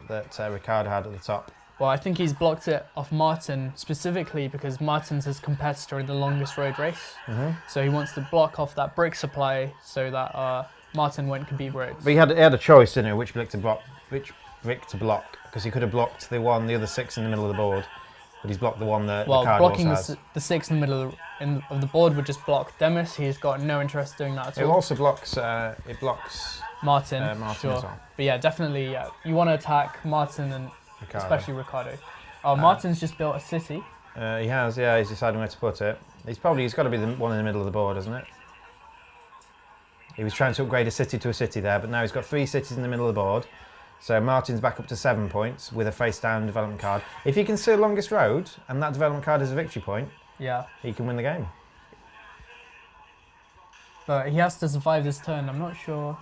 that Ricardo had at the top. Well, I think he's blocked it off Martin specifically because Martin's his competitor in the longest road race. So he wants to block off that brick supply so that Martin won't compete roads. But he had a choice, didn't he, which brick to block, because he could have blocked the other 6 in the middle of the board, but he's blocked the one that Ricardo blocking has. the 6 in the middle of the board would just block Demis. He's got no interest doing that at all. It also blocks Martin, Martin as well. But yeah, definitely, you want to attack Martin and Ricardo. Especially Ricardo. Martin's just built a city. He has, yeah. He's deciding where to put it. He's got to be the one in the middle of the board, hasn't it? He was trying to upgrade a city to a city there, but now he's got 3 cities in the middle of the board. So Martin's back up to 7 points with a face-down development card. If he can steal longest road and that development card is a victory point, he can win the game. But he has to survive this turn. I'm not sure.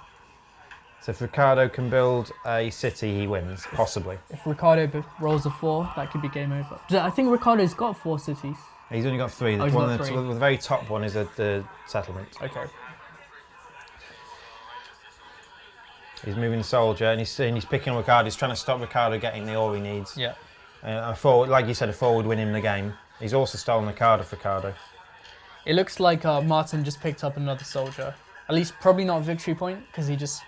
So if Ricardo can build a city, he wins, possibly. If Ricardo rolls a 4, that could be game over. I think Ricardo's got 4 cities. He's only got 3. The very top one is the settlement. Okay. He's moving the soldier and he's picking Ricardo. He's trying to stop Ricardo getting the ore he needs. Yeah. Like you said, a 4 would win him the game. He's also stolen the card of Ricardo. It looks like Martin just picked up another soldier. At least probably not a victory point because he just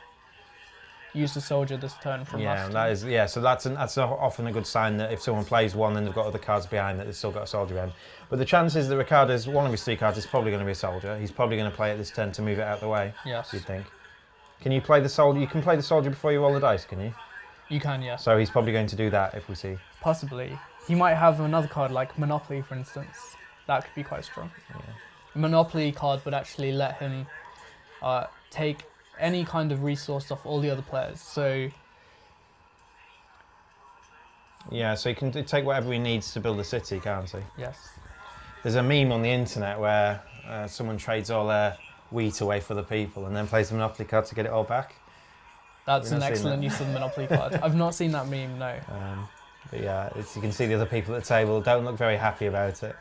used the soldier this turn from last turn. So that's often a good sign that if someone plays one and they've got other cards behind that they've still got a soldier in. But the chances that Ricardo's one of his 3 cards is probably going to be a soldier. He's probably going to play it this turn to move it out of the way. Yes. You'd think. Can you play the soldier? You can play the soldier before you roll the dice, can you? You can, yeah. So he's probably going to do that if we see. Possibly. He might have another card like Monopoly, for instance. That could be quite strong. Yeah. A Monopoly card would actually let him take any kind of resource off all the other players. So yeah, so he can take whatever he needs to build a city, can't he? Yes. There's a meme on the internet where someone trades all their wheat away for the people and then plays the Monopoly card to get it all back. That's an excellent use of the Monopoly card. I've not seen that meme, no. But yeah, you can see the other people at the table don't look very happy about it.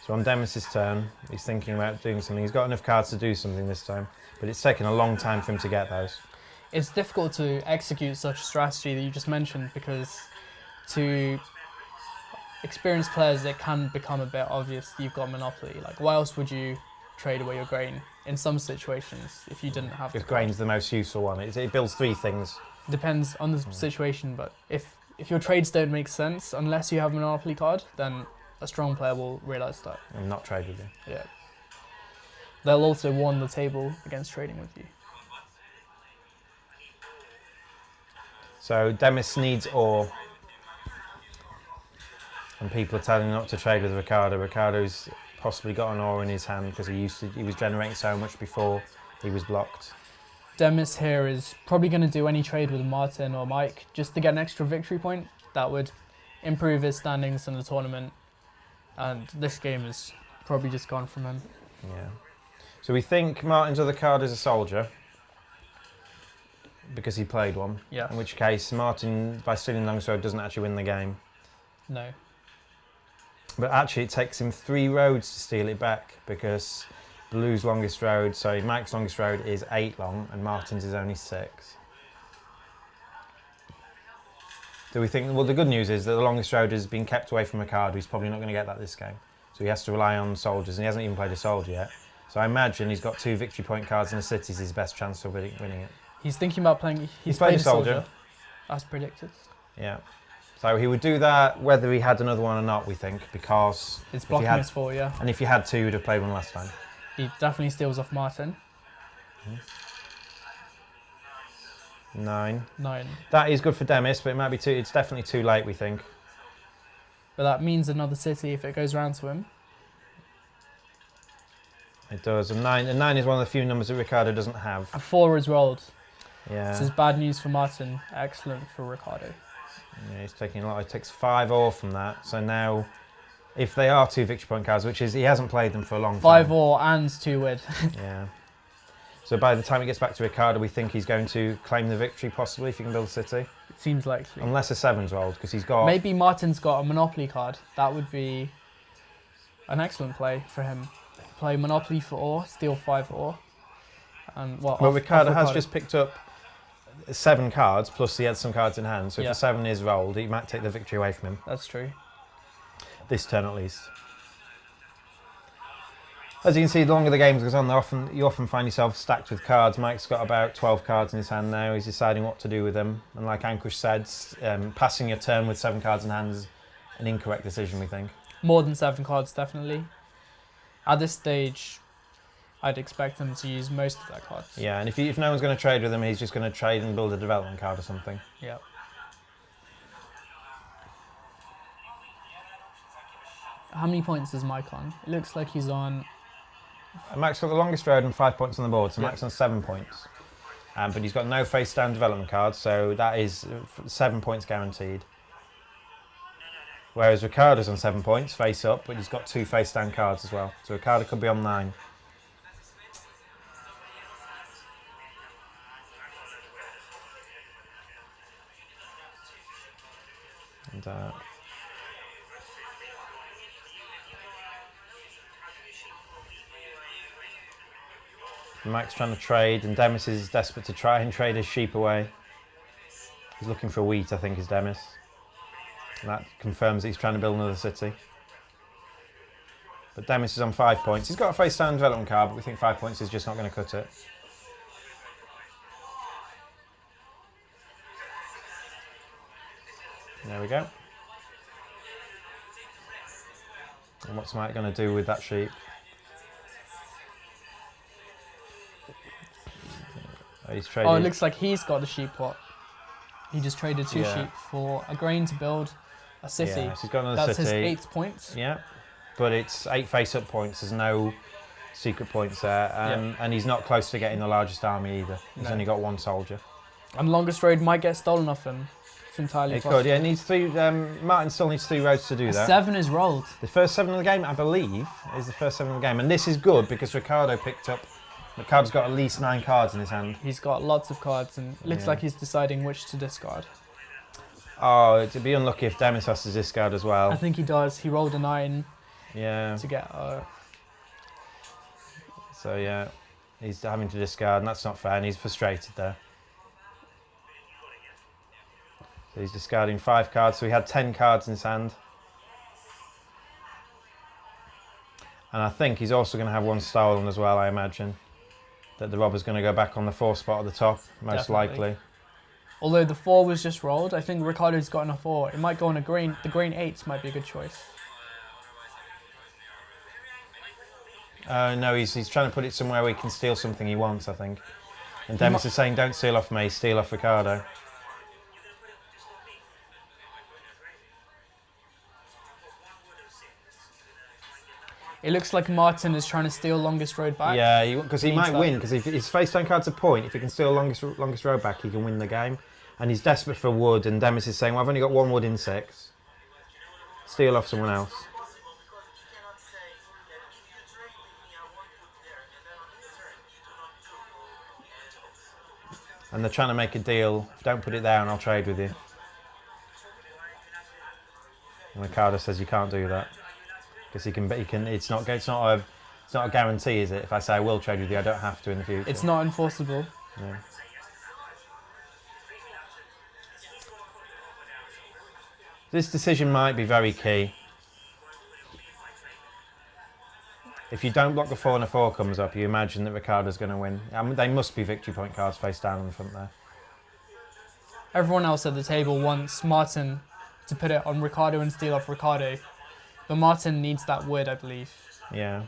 So on Demis' turn, he's thinking about doing something. He's got enough cards to do something this time, but it's taken a long time for him to get those. It's difficult to execute such a strategy that you just mentioned because to experienced players, it can become a bit obvious that you've got Monopoly. Like, why else would you trade away your grain in some situations if you didn't have the If card. grain's the most useful one, it builds 3 things. Depends on the situation, but if your trades don't make sense unless you have a Monopoly card, then a strong player will realise that. And not trade with you. Yeah. They'll also warn the table against trading with you. So Demis needs ore. And people are telling him not to trade with Ricardo. Ricardo's possibly got an ore in his hand because he was generating so much before he was blocked. Demis here is probably going to do any trade with Martin or Mike just to get an extra victory point. That would improve his standings in the tournament. And this game is probably just gone from him. Yeah. So we think Martin's other card is a soldier because he played one. Yeah. In which case Martin, by stealing Longest Road, doesn't actually win the game. No. But actually it takes him 3 roads to steal it back because Blue's longest road, sorry, Mike's longest road is 8 long and Martin's is only 6. Do we think, well, the good news is that the longest road has been kept away from Ricardo. He's probably not going to get that this game. So he has to rely on soldiers and he hasn't even played a soldier yet. So I imagine he's got 2 victory point cards and a city is his best chance of winning it. He's thinking about playing, He's played a soldier. As predicted. Yeah. So he would do that whether he had another one or not, we think, because It's blocking his 4, yeah. And if you had 2, you'd have played one last time. He definitely steals off Martin. 9. 9. That is good for Demis, but it might be too. It's definitely too late, we think. But that means another city if it goes round to him. It does. And 9 is one of the few numbers that Ricardo doesn't have. A 4 is rolled. Yeah. This is bad news for Martin. Excellent for Ricardo. Yeah, he's taking a lot. He takes 5 ore from that. So now, if they are 2 victory point cards, which is he hasn't played them for a long time. 5 ore and 2 wid. Yeah. So by the time he gets back to Ricardo, we think he's going to claim the victory, possibly, if he can build a city. It seems likely. Unless a 7's rolled, because he's got... Maybe Martin's got a Monopoly card. That would be an excellent play for him. Play Monopoly for ore, steal 5 ore. And Well, Ricardo has just picked up 7 cards, plus he had some cards in hand. So if Yeah. a 7 is rolled, he might take the victory away from him. That's true. This turn at least. As you can see, the longer the game goes on, you often find yourself stacked with cards. Mike's got about 12 cards in his hand now. He's deciding what to do with them. And like Ankush said, passing your turn with 7 cards in hand is an incorrect decision, we think. More than 7 cards, definitely. At this stage, I'd expect them to use most of their cards. Yeah, and if no one's going to trade with him, he's just going to trade and build a development card or something. Yeah. How many points is Mike on? It looks like he's on... Mike's got the longest road and 5 points on the board, so Yeah. Mike's on 7 points. But he's got no face down development cards, so that is 7 points guaranteed. Whereas Ricardo's on 7 points, face up, but he's got 2 face down cards as well. So Ricardo could be on 9. And Mike's trying to trade, and Demis is desperate to try and trade his sheep away. He's looking for wheat, I think, is Demis. And that confirms that he's trying to build another city. But Demis is on 5 points. He's got a face down development card, but we think 5 points is just not going to cut it. There we go. And what's Mike going to do with that sheep? He's traded. Oh, it looks like he's got the sheep plot. He just traded 2 Yeah. sheep for a grain to build a city. Yeah, so he's got another That's city. his 8th points. Yeah, but it's 8 face-up points. There's no secret points there, and he's not close to getting the largest army either. He's No. only got 1 soldier. And longest road might get stolen off him. It's entirely It possible. could, yeah. It needs 3. Martin still needs 3 roads to do A that. 7 is rolled. The first 7 of the game, I believe, is the first 7 of the game, and this is good because Ricardo's got at least 9 cards in his hand. He's got lots of cards and it looks Yeah. like he's deciding which to discard. Oh, it'd be unlucky if Demis has to discard as well. I think he does. He rolled a 9 Yeah. to get... So yeah, he's having to discard, and that's not fair, and he's frustrated there. So he's discarding 5 cards, so he had 10 cards in his hand. And I think he's also going to have one stolen as well, I imagine. That the robber's going to go back on the 4 spot at the top, most Definitely. likely. Although the 4 was just rolled, I think Ricardo's gotten a 4. It might go on a green. The green 8 might be a good choice. No, he's trying to put it somewhere where he can steal something he wants, I think. And Demis is saying, don't steal off me, steal off Ricardo. It looks like Martin is trying to steal longest road back. Yeah, because he might that. win, because if his face down card's a point, if he can steal longest road back, he can win the game. And he's desperate for wood, and Demis is saying, well, I've only got 1 wood in 6. Steal off someone else. And they're trying to make a deal. Don't put it down, I'll trade with you. And Ricardo says you can't do that. Because he can. It's not a guarantee, is it? If I say I will trade with you, I don't have to in the future. It's not enforceable. No. This decision might be very key. If you don't block the 4 and a 4 comes up, you imagine that Ricardo's going to win. They must be victory point cards face down on the front there. Everyone else at the table wants Martin to put it on Ricardo and steal off Ricardo. But Martin needs that wood, I believe. Yeah.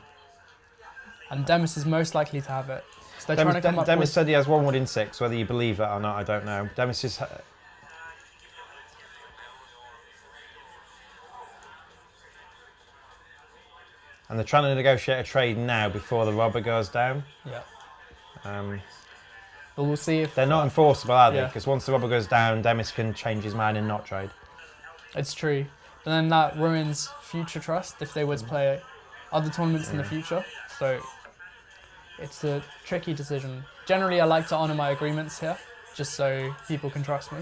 And Demis is most likely to have it. So they're trying to come up Demis with... said he has 1 wood in 6. Whether you believe that or not, I don't know. Demis is... And they're trying to negotiate a trade now before the robber goes down. Yeah. But we'll see if... They're not enforceable, are they? Yeah. Because once the robber goes down, Demis can change his mind and not trade. It's true. But then that ruins future trust if they were to play other tournaments in the future. So it's a tricky decision. Generally, I like to honour my agreements here, just so people can trust me.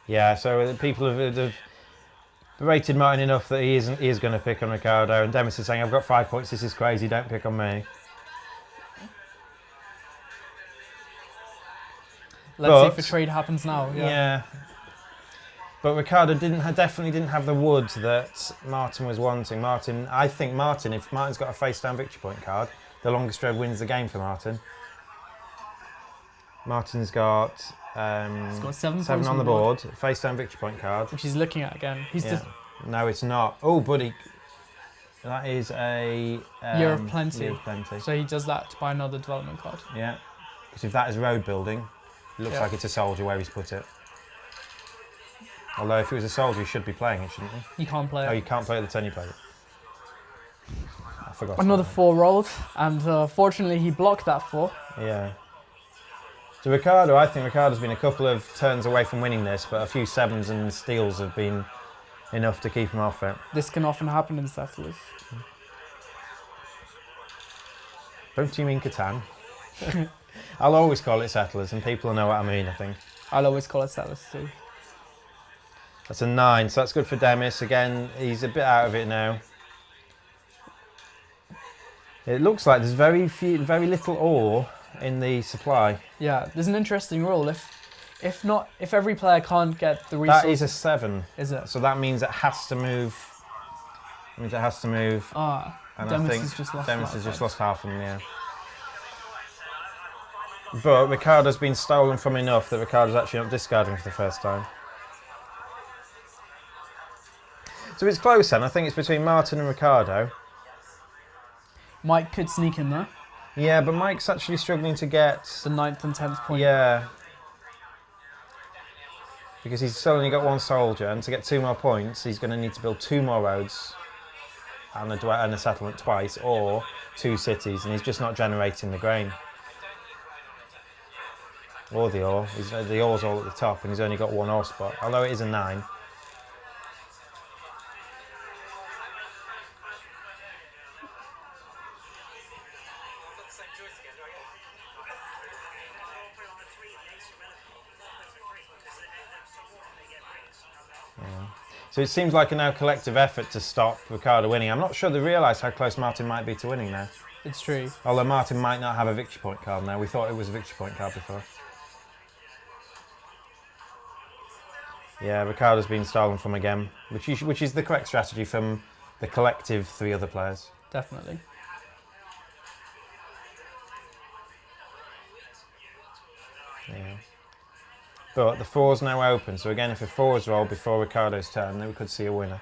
Yeah, so the people have rated Martin enough that he is going to pick on Ricardo, and Demis is saying, I've got 5 points, this is crazy, don't pick on me. Let's see if a trade happens now. Yeah. But Ricardo definitely didn't have the wood that Martin was wanting. I think Martin, if Martin's got a face down victory point card, the longest road wins the game for Martin. Martin's got, he's got 7 points on the board, face down victory point card. Which he's looking at again. No, it's not. Oh, buddy. That is a... Year of Plenty. Year of Plenty. So he does that to buy another development card. Yeah. Because if that is road building, it looks like it's a soldier where he's put it. Although if it was a soldier, he should be playing it, shouldn't he? You can't play it. Oh, you can't play it the turn you played it. I forgot. Another 4 rolled, and fortunately he blocked that 4. Yeah. So Ricardo, I think Ricardo's been a couple of turns away from winning this, but a few 7s and steals have been enough to keep him off it. This can often happen in Settlers. Don't you mean Catan? I'll always call it Settlers, and people will know what I mean, I think. I'll always call it Settlers too. That's a 9, so that's good for Demis. Again, he's a bit out of it now. It looks like there's very little ore in the supply. Yeah, there's an interesting rule. If every player can't get the resources... That is a 7. Is it? So that means it has to move. And Demis I think has just lost half of them, yeah. But Ricardo's been stolen from enough that Ricardo's actually not discarding for the first time. So it's close then. I think it's between Martin and Ricardo. Mike could sneak in there. Yeah, but Mike's actually struggling to get... The 9th and 10th point. Yeah. Because he's still only got 1 soldier, and to get 2 more points, he's going to need to build 2 more roads and a settlement twice, or 2 cities, and he's just not generating the grain. Or the ore. The ore's all at the top, and he's only got 1 ore spot, although it is a 9. So it seems like a now collective effort to stop Ricardo winning. I'm not sure they realise how close Martin might be to winning now. It's true. Although Martin might not have a victory point card now. We thought it was a victory point card before. Yeah, Ricardo's been stolen from again, which is the correct strategy from the collective 3 other players. Definitely. Yeah. But the 4's now open, so again, if a 4's rolled before Ricardo's turn, then we could see a winner.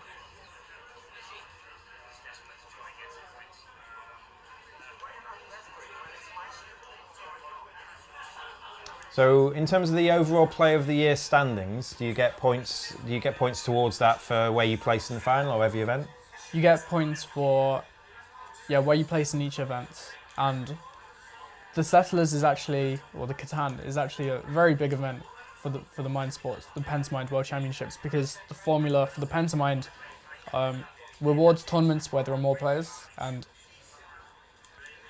So, in terms of the overall Player of the Year standings, do you get points? Do you get points towards that for where you place in the final or every event? You get points for where you place in each event, and the Settlers is actually, or the Catan is actually a very big event for the Mind Sports, the Pentamind World Championships, because the formula for the Pentamind rewards tournaments where there are more players, and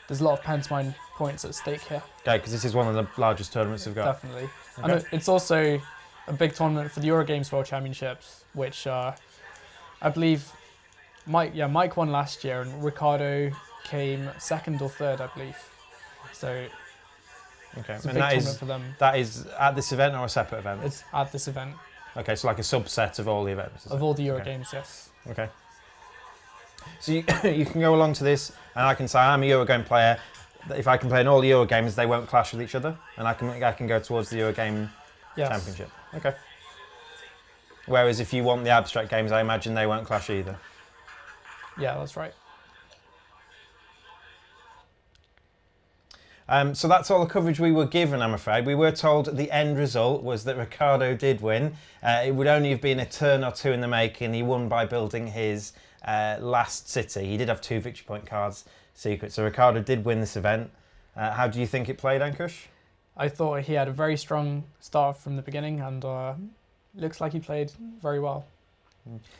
there's a lot of Pentamind points at stake here. Okay, because this is one of the largest tournaments we've got. Definitely. Okay. And it's also a big tournament for the Eurogames World Championships, which I believe Mike won last year, and Ricardo came 2nd or 3rd, I believe. So Okay, it's a and big tournament for them. that is at this event or a separate event? It's at this event. Okay, so like a subset of all the events. Of all the Eurogames, yes. Okay. So you, you can go along to this, and I can say I'm a Eurogame player. If I can play in all the Eurogames, they won't clash with each other, and I can go towards the Eurogame Championship. Okay. Whereas if you want the abstract games, I imagine they won't clash either. Yeah, that's right. So that's all the coverage we were given, I'm afraid. We were told the end result was that Ricardo did win. It would only have been a turn or 2 in the making. He won by building his last city. He did have 2 victory point cards secret. So Ricardo did win this event. How do you think it played, Ankush? I thought he had a very strong start from the beginning, and looks like he played very well.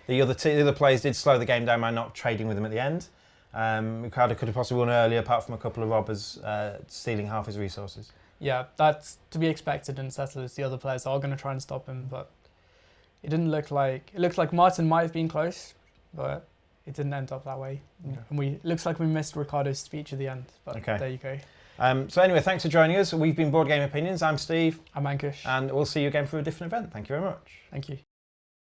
The other players did slow the game down by not trading with him at the end. Ricardo could have possibly won earlier, apart from a couple of robbers stealing half his resources. Yeah, that's to be expected in Settlers. The other players are going to try and stop him, but it didn't look like... It looked like Martin might have been close, but it didn't end up that way. Okay. And looks like we missed Ricardo's speech at the end, but okay. There you go. So anyway, thanks for joining us. We've been Board Game Opinions. I'm Steve. I'm Ankush. And we'll see you again for a different event. Thank you very much. Thank you.